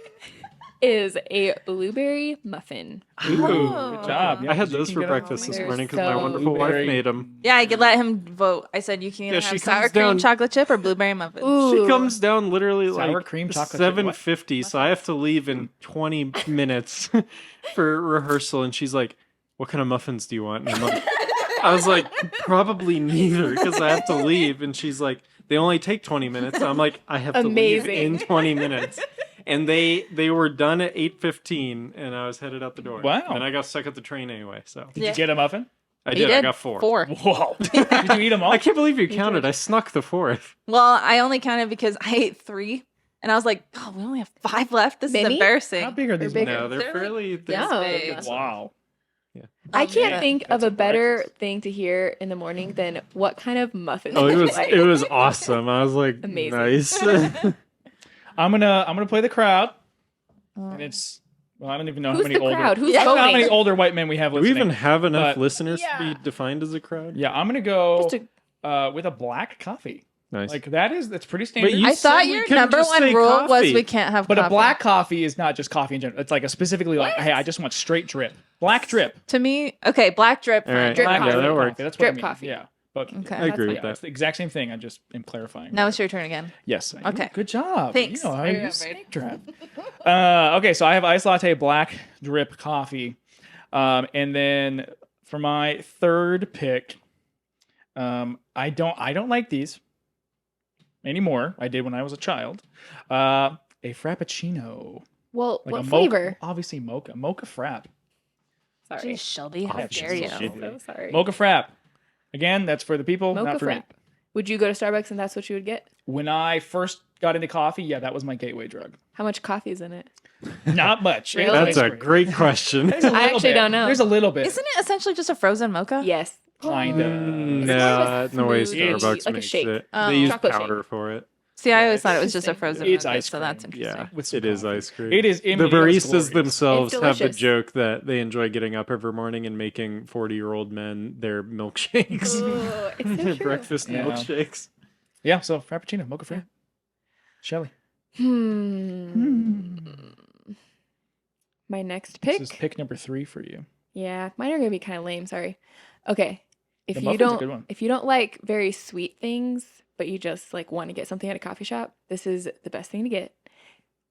is a blueberry muffin. Ooh, good job. Yeah, I had 'cause you those can for get them. breakfast this They're morning because my so wonderful blueberry. wife made them. Yeah, I could let him vote. I said you can either Yeah, she have sour comes cream down- chocolate chip or blueberry muffins. Ooh. She comes down literally Sour like cream chocolate chip, what? 7:50, so I have to leave in 20 minutes for rehearsal. And she's like, "What kind of muffins do you want?" And I'm like, I was like, "Probably neither, because I have to leave." And she's like, "They only take 20 minutes." I'm like, "I have to leave Amazing. in 20 minutes." And they were done at 8:15, and I was headed out the door. Wow. And I got stuck at the train anyway. So Did you get a muffin? I You did. I got four. Whoa! Did you eat them all? I can't believe you counted. I snuck the fourth. Well, I only counted because I ate 3. And I was like, oh, we only have 5 left. This Mini? is embarrassing. How big are these? They're bigger. No, they're They're fairly. Yeah. big. Wow. I can't man. think of That's a a better breakfast. thing to hear in the morning than what kind of muffin. Oh, it would you was like? it was awesome. I was like, Amazing. nice. I'm gonna play the crowd, and it's I don't even know Who's how many the older. crowd? Who's I don't know how many voting? older white men we have Do we listening. even have enough But- listeners to Yeah. be defined as a crowd? Yeah, I'm gonna go Just with a black coffee. Nice. Like that's pretty standard. you I said thought we your couldn't number just one say rule was coffee. we can't have but coffee. a black coffee is not just coffee in general. It's like a specifically like, hey, I just want straight drip, black drip, To me, okay, black drip. All right. Drip black coffee. Yeah, that drip works. coffee. That's what Drip I mean. coffee. Yeah, but Okay. I agree yeah, with that. it's the exact same thing. I just am clarifying. Now it's your turn again. Yes. Okay. Good job. Thanks. You know, I I use remembered. snake drip. Okay, so I have iced latte, black drip coffee, and then for my third pick, I don't like these anymore. I did when I was a child. A frappuccino, Well, like what a flavor? mocha, obviously mocha frap, Sorry. Jeez, Shelby, how Yeah, dare you? shit. So sorry. mocha frap. Again, that's for the people, Mocha not for me. frap. Would you go to Starbucks and that's what you would get? When I first got into coffee, yeah, that was my gateway drug. How much coffee is in it? Not much. Really? That's Ice a cream. great question. There's a I little actually bit. don't know. There's a little bit. Isn't it essentially just a frozen mocha? Yes. Kind of. Nah, no way smoothie, Starbucks like a makes shake. it. Oh. They use Chocolate shake. powder for it. See, I Yeah, always thought it was it's just a interesting. frozen It's mocha, ice so that's cream. interesting. Yeah, With some it is coffee. ice cream. It is. The it's baristas glorious. themselves It's have the delicious. joke that they enjoy getting up every morning and making 40-year-old men their milkshakes, Ooh, it's so their true. breakfast Yeah. milkshakes. Yeah. So frappuccino, mocha frap. Shelly. My next This pick. is pick number 3 for you. Yeah, mine are gonna be kind of lame. Sorry. Okay, if The you muffin's a good one. don't, if you don't like very sweet things, but you just like want to get something at a coffee shop, this is the best thing to get: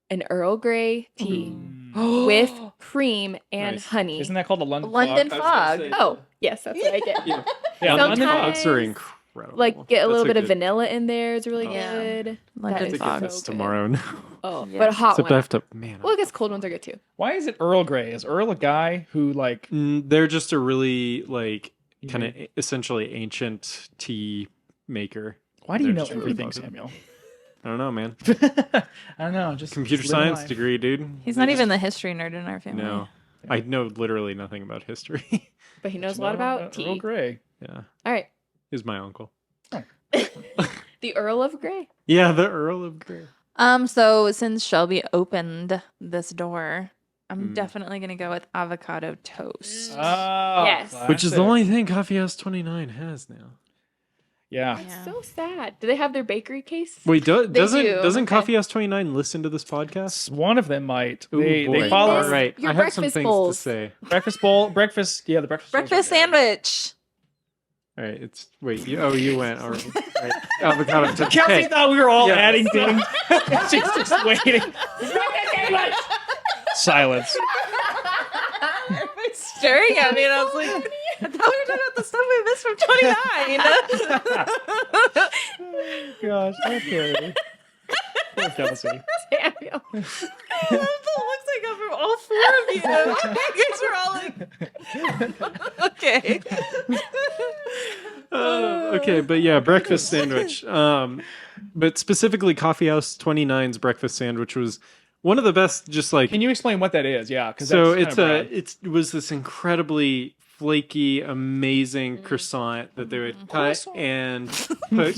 an Earl Grey tea with cream and Nice. honey. Isn't that called a London London fog? fog. Oh, yes, that's what I get. Yeah, Yeah, London sometimes, fogs are incredible. Like get a That's little bit of good- vanilla in there. It's really Yeah. good. I London have to fog. get this so good. tomorrow now. Oh, Yeah. but a hot Except I one. have to, man. Well, I guess cold ones are good too. Why is it Earl Grey? Is Earl a guy who like? They're just a really like kind of essentially ancient tea maker. Why do you They're know just really everything, awesome. Samuel? I don't know, man. I don't know. Just Computer just living science life. degree, dude. He's They not just- even the history nerd in our family. No, I know literally nothing about history. But he knows a Know lot about Earl tea. Grey. Yeah, All right, he's my uncle. the Earl of Grey. Yeah, the Earl of Grey. So since Shelby opened this door, I'm Mm. definitely gonna go with avocado toast. Oh, Yes. Which is the classic. only thing Coffee House 29 has now. Yeah. Yeah. So sad. Do they have their bakery case? Wait, do. doesn't Okay. Coffee House 29 listen to this podcast? One of them might. Ooh, They boy. follow All right, your I have some breakfast things bowls. to say. breakfast bowl, breakfast. Yeah, the breakfast. bowls are Breakfast good. sandwich. All right, it's wait. You went. All right, right. Avocado toast. Kelsey Hey, thought we were all Yeah. adding things. She's just waiting. Silence. Everybody's staring at me, and I was like, I thought we were talking about the stuff we missed from 29. Gosh. Okay. Poor Kelsey. Samuel. That's what it looks like from all 4 of you. You guys are all like, okay. Okay, but yeah, breakfast sandwich. But specifically, Coffee House 29's breakfast sandwich was one of the best. Just like Can you explain what that is? Yeah. so, it was this incredibly flaky, amazing croissant that they would cut and put.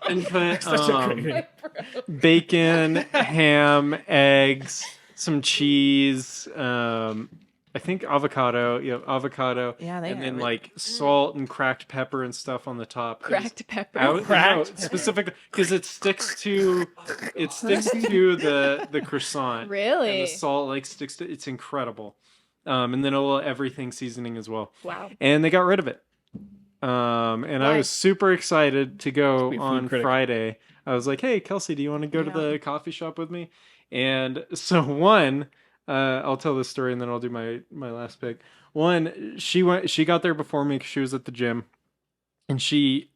and put Such a great bacon, ham, eggs, some cheese, I think avocado. Avocado. Yeah, they and are then really- like salt and cracked pepper and stuff on the top. Cracked pepper. Cracked? Specifically because it sticks to the croissant. Really? And the salt like sticks to it's incredible. And then a little everything seasoning as well. Wow. And they got rid of it. And I Why? was super excited to go be a food on critic. Friday. I was like, "Hey, Kelsey, do you want to go to Yeah. the coffee shop with me?" And so I'll tell this story and then I'll do my last pick. One, she got there before me because she was at the gym, and she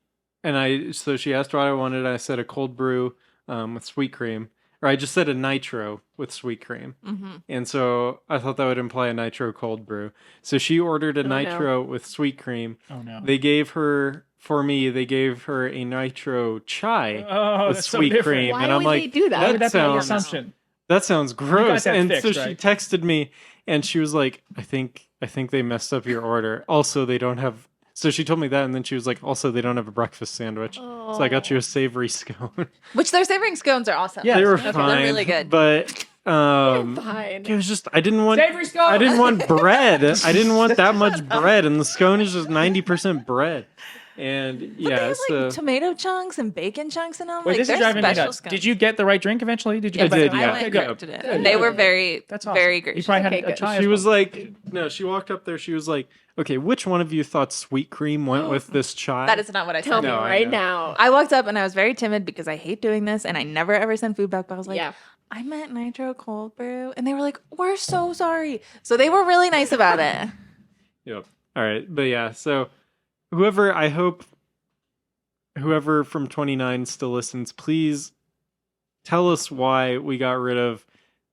asked what I wanted. I said a cold brew with sweet cream, or I just said a nitro with sweet cream. Mhm. And so I thought that would imply a nitro cold brew. So she ordered a no. nitro with sweet cream. Oh no. They gave her a nitro chai Oh, with that's so sweet different. cream. Why And I'm would like, they do that? Why would that be your sounds- assumption? that sounds gross. that And fixed, so she right? texted me and she was like, I think they messed up your order. Also, they don't have. So she told me that, and then she was like, also, they don't have a breakfast sandwich. So I got you a savory scone. Which their savory scones are awesome. Yeah. They were Okay, they're fine. really good. But Fine. it was just I didn't want Savory scone! I didn't want bread. I didn't want that much bread, and the scone is just 90% bread. And They yeah, have so like tomato chunks and bacon chunks in them. Wait, like, this is they're driving me special nuts. scones. Did you get the right drink eventually? Did you I get did, back? yeah. I went and Good. corrected it. Good, And they good. were very, That's awesome. very You gracious. probably had Okay, a good. chai. she as was well. like, no, she walked up there. She was like, okay, which one of you thought sweet cream went with this chai? That is not what I Tell said. me No, I right know. now. I walked up and I was very timid because I hate doing this and I never ever send food back. But I was like, Yeah. I meant nitro cold brew. And they were like, we're so sorry. So they were really nice about it. Yep. All right, but yeah, so I hope whoever from 29 still listens, please tell us why we got rid of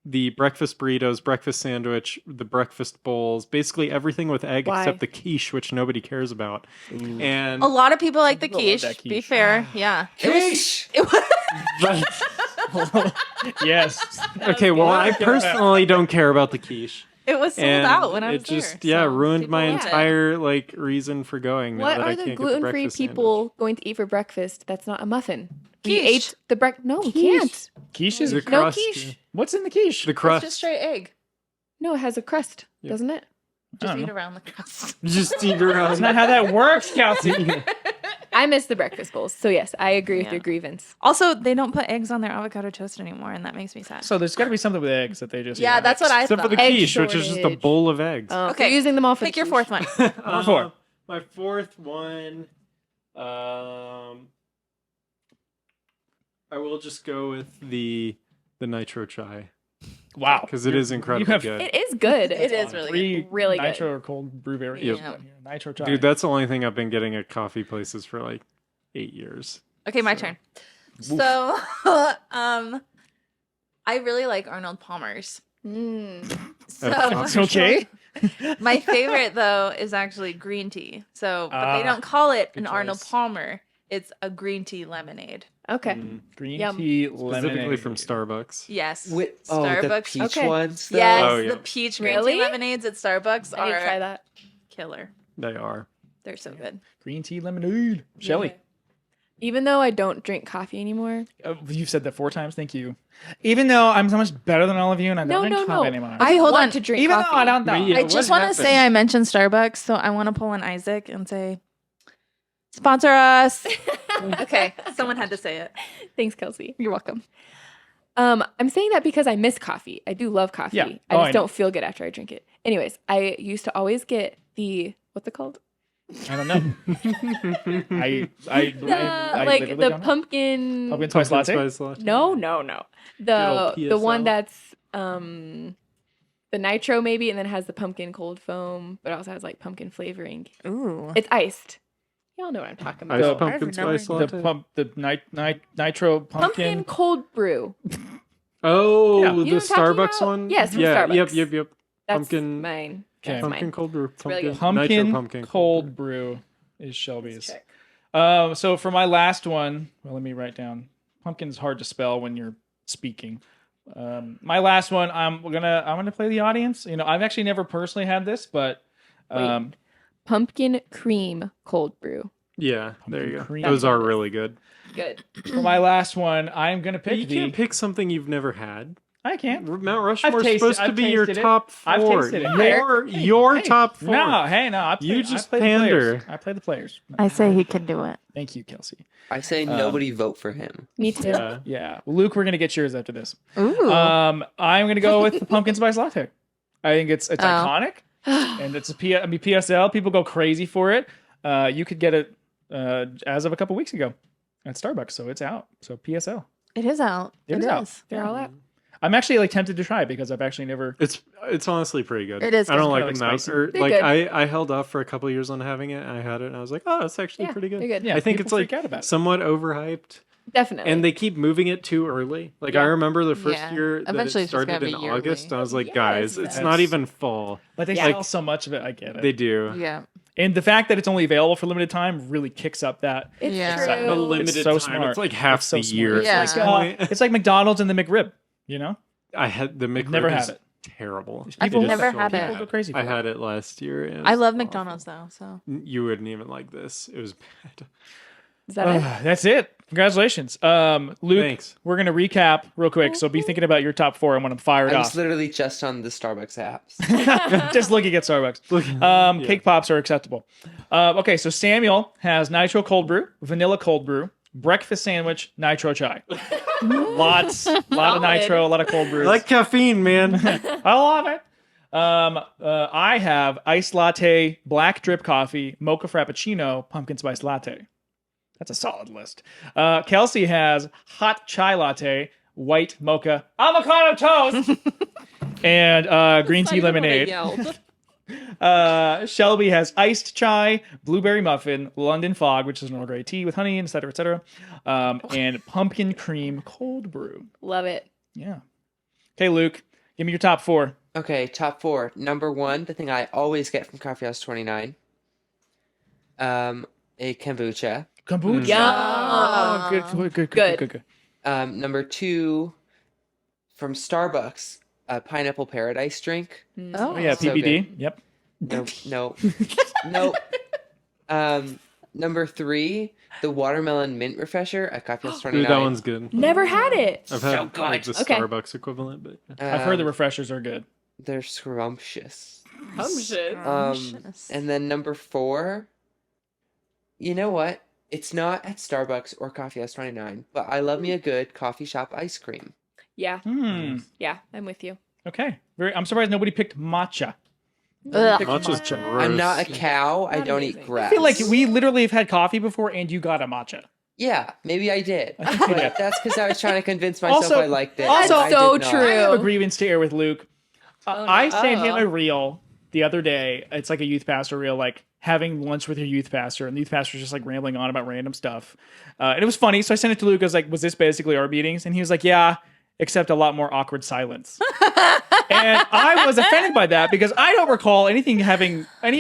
the breakfast burritos, breakfast sandwich, the breakfast bowls, basically everything with egg Why? except the quiche, which nobody cares about. And A lot of people like the People love quiche, that be quiche. fair. Yeah. Quiche! It was Yes. okay, well, I personally don't care about the quiche. it was sold And out when I was it just there. so ruined people my loved it. entire like reason for going. now What that I are the can't get gluten-free breakfast people going to eat for breakfast? That's not a muffin. We Quiche. ate the No, we can't. Quiche sandwich. is The No crust, quiche. what's in the quiche? the It's crust. just straight egg. No, it has a crust, Yep. doesn't it? I Just don't eat know. around the crust. Just eat around. That's not how that works, Kelsey. I miss the breakfast bowls. So yes, I agree with Yeah. your grievance. Also, they don't put eggs on their avocado toast anymore, and that makes me sad. So there's got to be something with eggs that they just Yeah, that's what I Except for thought. the Egg quiche, which is just a shortage. bowl of eggs. Oh, Okay, okay, using them all for Pick the your quiche. fourth one. four. My fourth one. I will just go with the nitro chai Wow. because it is incredibly have- good. It is good. It is really Three good. Really good. nitro or cold brew berry. Yep. Nitro chai. Dude, that's the only thing I've been getting at coffee places for like 8 years. Okay, my turn. So, I really like Arnold Palmer's. Mm. So, It's okay. my favorite though is actually green tea. So, but they Ah, don't call it an good Arnold choice. Palmer. It's a green tea lemonade. Okay. Green Yum. tea Specifically lemonade. from Starbucks. Yes. The Starbucks. peach Okay. ones, though? Yes, Oh, yeah. the peach green Really? tea lemonades at Starbucks I need to try are that. killer. They are. They're so good. Green tea lemonade. Shelly. Even though I don't drink coffee anymore. You've said that 4 times. Thank you. Even though I'm so much better than all of you and I No, don't no, drink no. coffee anymore. I hold want on. to drink Even coffee. though I don't know. But yeah, I what just want to say happened? I mentioned Starbucks, so I want to pull an Isaac and say, sponsor us. Okay, someone had to say it. Thanks, Kelsey. You're welcome. I'm saying that because I miss coffee. I do love coffee. Yeah. I Oh, I just know. don't feel good after I drink it. Anyways, I used to always get what's it called? I don't know. I Like literally the don't know. pumpkin. Pumpkin spice latte. Spice latte. No. old The one PSL. that's the nitro maybe, and then has the pumpkin cold foam, but also has like pumpkin flavoring. Ooh. It's iced. Y'all know what I'm talking about. Iced The- pumpkin I've never- spice The latte. nitro Pumpkin pumpkin. cold brew. Oh, Yeah. You the know what I'm talking Starbucks about? one? Yes, from yeah, Starbucks. Yep. That's Pumpkin- mine. Okay. That's Pumpkin mine. cold brew. really good. Pumpkin, nitro pumpkin cold brew is Shelby's. Check. So for my last one, well, let me write down. Pumpkin is hard to spell when you're speaking. My last one, I'm gonna play the audience. You know, I've actually never personally had this, but Pumpkin cream cold brew. Yeah, there you go. cream. Those are really good. Good. For my last one, I'm gonna pick You can't pick something you've never had. I can't. Mount Rushmore's tasted- supposed to I've be your tasted it. top 4. I've tasted it. Your top 4. No, I play, You just I play the players. pander. I play the players. I say he can do it. Thank you, Kelsey. I say nobody vote for him. Me too. Yeah. Yeah, Luke, we're gonna get yours after this. Ooh. I'm gonna go with the pumpkin spice latte. I think it's iconic, and it's PSL. People go crazy for it. You could get it as of a couple weeks ago at Starbucks, so it's out. So PSL, It is out. It is out. They're all out. I'm actually like tempted to try it because I've actually never. It's honestly pretty good. It is I don't kinda like them like now. spicy. They're Like good. I held off for a couple years on having it. And I had it, and I was like, oh, it's actually Yeah, pretty good. they're good. Yeah, I think people it's like freak out about it. somewhat overhyped, Definitely. and they keep moving it too early. Like Yeah. I remember the first Yeah. year that Eventually it it's just started gonna in be August. yearly. I was like, Yes, guys, it's that's- not even fall. But they Yeah. sell so much of it. I get it. They do. Yeah. And the fact that it's only available for limited time really kicks up that. it's Yeah. true. excitement. The limited so time. smart. It's like half It's so the smart. year. It's Yeah. It's like, like, it's like McDonald's and the McRib. You know, I had the McRib Never is had it. terrible. People It is never so had it. people go crazy. For I it. had it last year. and it I was love awful. McDonald's though, so You wouldn't even like this. It was bad. Is that it? That's it. Congratulations, Luke. Thanks. We're gonna recap real quick. So be thinking about your top 4. I'm gonna fire it I off. was literally just on the Starbucks apps. Just looking at Starbucks. Cake pops are acceptable. Okay, so Samuel has nitro cold brew, vanilla cold brew, breakfast sandwich, nitro chai. lot of nitro, a lot of cold brews. I like caffeine, man. I love it. I have iced latte, black drip coffee, mocha frappuccino, pumpkin spice latte. That's a solid list. Kelsey has hot chai latte, white mocha, avocado toast, and green tea lemonade. Shelby has iced chai, blueberry muffin, London fog, which is an Earl Grey tea with honey, etc., etc., and pumpkin cream cold brew. Love it. Yeah. Okay, Luke, give me your top 4. Okay, top 4. Number 1, the thing I always get from Coffee House 29. A kombucha. Kombucha. Yum. Oh, good. Number 2, from Starbucks, a pineapple paradise drink. Oh yeah, So PBD. good. Yep. No. Number 3, the watermelon mint refresher at Coffee House 29. Dude, that one's good. Never had it. I've had like the Okay. Starbucks equivalent, but I've heard the refreshers are good. They're scrumptious. Shit. And then number 4, you know what? It's not at Starbucks or Coffee House 29, but I love me a good coffee shop ice cream. Yeah. Yeah, I'm with you. Okay. I'm surprised nobody picked matcha. Ugh. matcha's matcha. gross. I'm not a cow. I Not don't amazing. eat grass. I feel like we literally have had coffee before, and you got a matcha. Yeah, maybe I did. think you But did. that's because I was trying to convince myself Also- I liked it. also- and I so did not. true. I have a grievance to air with Luke. I sent him Oh. a reel the other day. It's like a youth pastor reel, like having lunch with your youth pastor, and the youth pastor's just like rambling on about random stuff. And it was funny, so I sent it to Luke. I was like, "Was this basically our meetings?" And he was like, "Yeah, except a lot more awkward silence." And I was offended by that because I don't recall any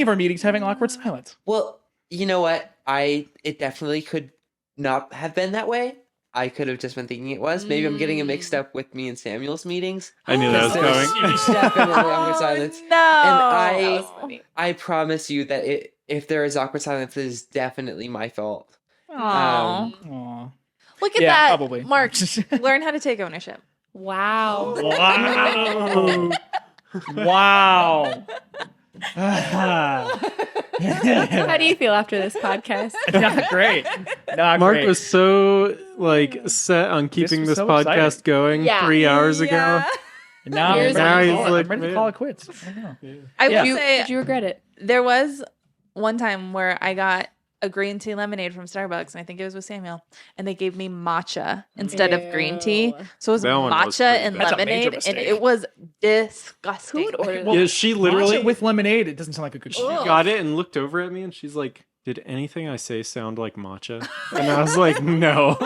of our meetings having awkward silence. Well, you know what? It definitely could not have been that way. I could have just been thinking it was. Maybe I'm getting it mixed up with me and Samuel's meetings. I knew that was There's coming. definitely awkward silence. No. And That was funny. I promise you that if there is awkward silence, it is definitely my fault. Aw. Aw. Look at Yeah, that. probably. Mark, learn how to take ownership. Wow. Wow. Wow. How do you feel after this podcast? Not great. Not Mark great. was so like set on keeping was this so podcast exciting. going Yeah. 3 hours ago. Yeah. Now, Here's Now I'm he's ready like, to man. call it quits. I don't know. I Yeah. would say Did you regret it? there was one time where I got a green tea lemonade from Starbucks, and I think it was with Samuel, and they gave me matcha instead of green tea. Ew. So it was That one was matcha pretty and bad. That's a major lemonade, and mistake. it was disgusting. Who would order Well, Yeah, she literally Matcha with lemonade. It doesn't sound like a good shit. got it and looked over at me, and she's like, "Did anything I say sound like matcha?" And I was like, "No."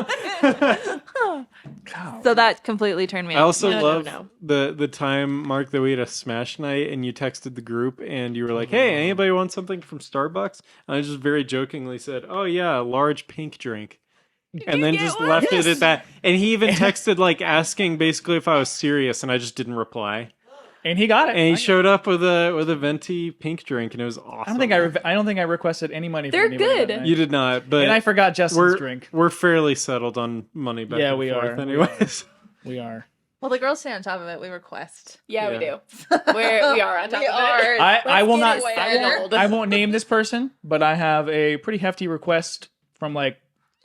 So that completely turned me I off. also No, love no. the time, Mark, that we had a smash night and you texted the group and you were like, "Hey, anybody want something from Starbucks?" And I just very jokingly said, "Oh yeah, a large pink drink." And then just left it at that. And he even texted like asking basically if I was serious, and I just didn't reply. And he got it. And he showed up with a venti pink drink, and it was awesome. I don't think I requested any money. They're from anybody good. that night. You did not, but And I forgot Justin's we're drink. we're fairly settled on money back Yeah, and we forth are. anyways. We are. Well, the girls stay on top of it. We request. Yeah, we Yeah. do. We are on top We of are. it. I will not. get it I won't, settled. I won't name this person, but I have a pretty hefty request from like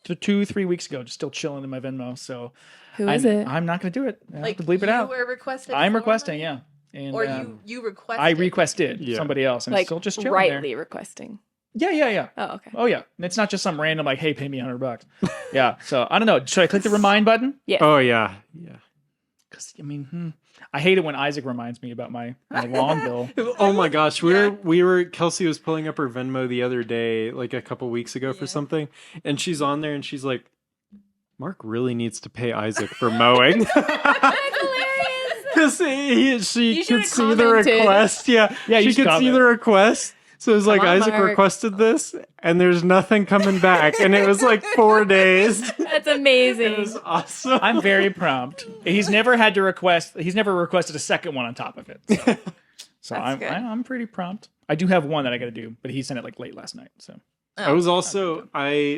2-3 weeks ago, just still chilling in my Venmo. So Who is it? I'm not going to do it. I Like have to bleep it out. You were requested. I'm for requesting, money? yeah. And Or you requested. I requested Yeah. somebody else, and it's Like still just chilling rightly there. requesting. Yeah. Oh, okay. Oh yeah, and it's not just some random like, hey, pay me $100. Yeah. So I don't know. Should I click the remind button? Yes. Oh yeah. Because I mean, I hate it when Isaac reminds me about my lawn bill. Oh my gosh, we were Kelsey was pulling up her Venmo the other day, like a couple weeks ago for something, and she's on there and she's like, Mark really needs to pay Isaac for mowing. Because she You could should've see the commented. request. Yeah, Yeah, you she should could see comment. the request. So it was like on, Isaac Mark. requested this, and there's nothing coming back, and it was like 4 days. That's amazing. It was awesome. I'm very prompt. He's never had to request. He's never requested a second one on top of it. So I'm good. I'm pretty prompt. I do have one that I got to do, but he sent it like late last night. So I was also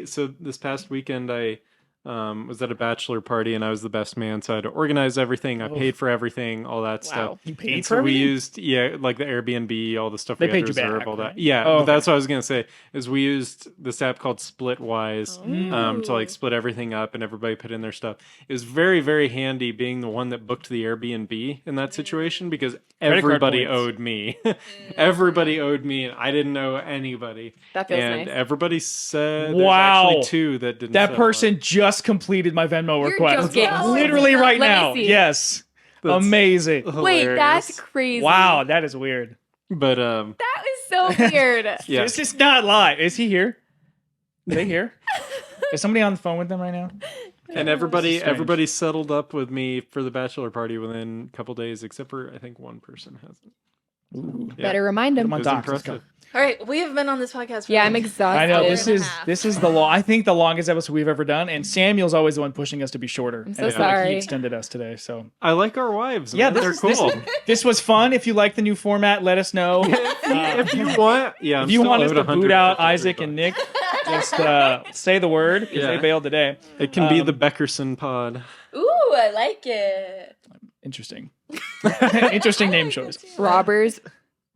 so this past weekend I was at a bachelor party and I was the best man, so I had to organize everything. I paid for everything, all that stuff. You paid And for so we everything? used like the Airbnb, all the stuff They we had paid to you reserve, back, all right? that. Yeah, Oh, but that's what I was gonna say. Is we used this app called Splitwise to like Ooh. split everything up and everybody put in their stuff. It was very very handy being the one that booked the Airbnb in that situation because Credit card everybody points. owed me. Everybody owed me, and I didn't know anybody. That feels And nice. everybody said Wow. there's actually two that didn't. that settle person just completed my Venmo You're request. joking. Literally right Let me now. see. Yes. That's Amazing. Wait, hilarious. that's crazy. Wow, that is weird. But That is so weird. yeah. This is not live. Is he here? Are they here? Is somebody on the phone with them right now? And This is strange. everybody settled up with me for the bachelor party within a couple days, except for I think one person hasn't. Ooh. Yeah. Better remind him. Come on, It was Doc, let's go. impressive. All right, we have been on this podcast. For Yeah, I'm like exhausted. I know hour this and a is half. this is the I think the longest episode we've ever done, and Samuel's always the one pushing us to be shorter. I'm so And I feel like sorry. he extended us today. So I like our wives. yeah, Man. They're cool. This was fun. If you like the new format, let us know. If you want, yeah. If you want us to boot out Isaac and Nick, just say the word because Yeah. they bailed today. It can be the Beckerson pod. Ooh, I like it. Interesting, interesting name choice. Robbers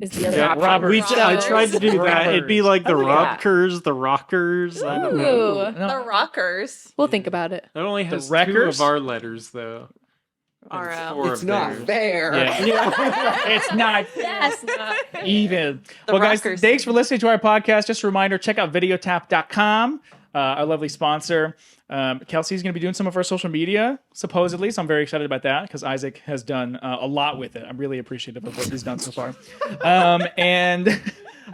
is the other Yeah, option. Robert. I tried to do that. It'd be like the Oh, yeah. Robkers, the Rockers. I don't know. Ooh. No, The Rockers. We'll think about it. It only has two Wreckers? of our letters though. And RL. four It's of not theirs. fair. Yeah. It's not That's not. even. The Well, guys, Rockers. thanks for listening to our podcast. Just a reminder, check out videotap.com, our lovely sponsor. Kelsey's going to be doing some of our social media, supposedly, so I'm very excited about that because Isaac has done a lot with it. I'm really appreciative of what he's done so far.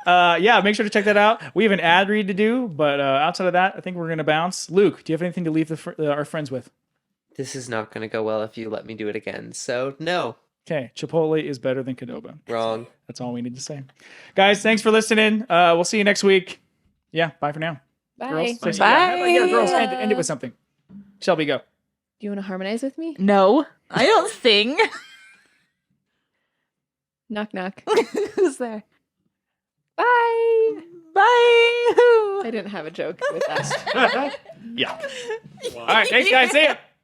Yeah, make sure to check that out. We have an ad read to do, but outside of that, I think we're going to bounce. Luke, do you have anything to leave our friends with? This is not going to go well if you let me do it again. So, no. Okay, Chipotle is better than Qdoba. Wrong. That's all we need to say. Guys, thanks for listening. We'll see you next week. Yeah, bye for now. Bye. Girls, Do say- yeah, girls, end it with something. Shelby, go. you want to harmonize with me? No, I don't sing. Knock, knock. Who's there? Bye. Bye. I didn't have a joke with that. Yeah. All right, thanks, guys. See ya.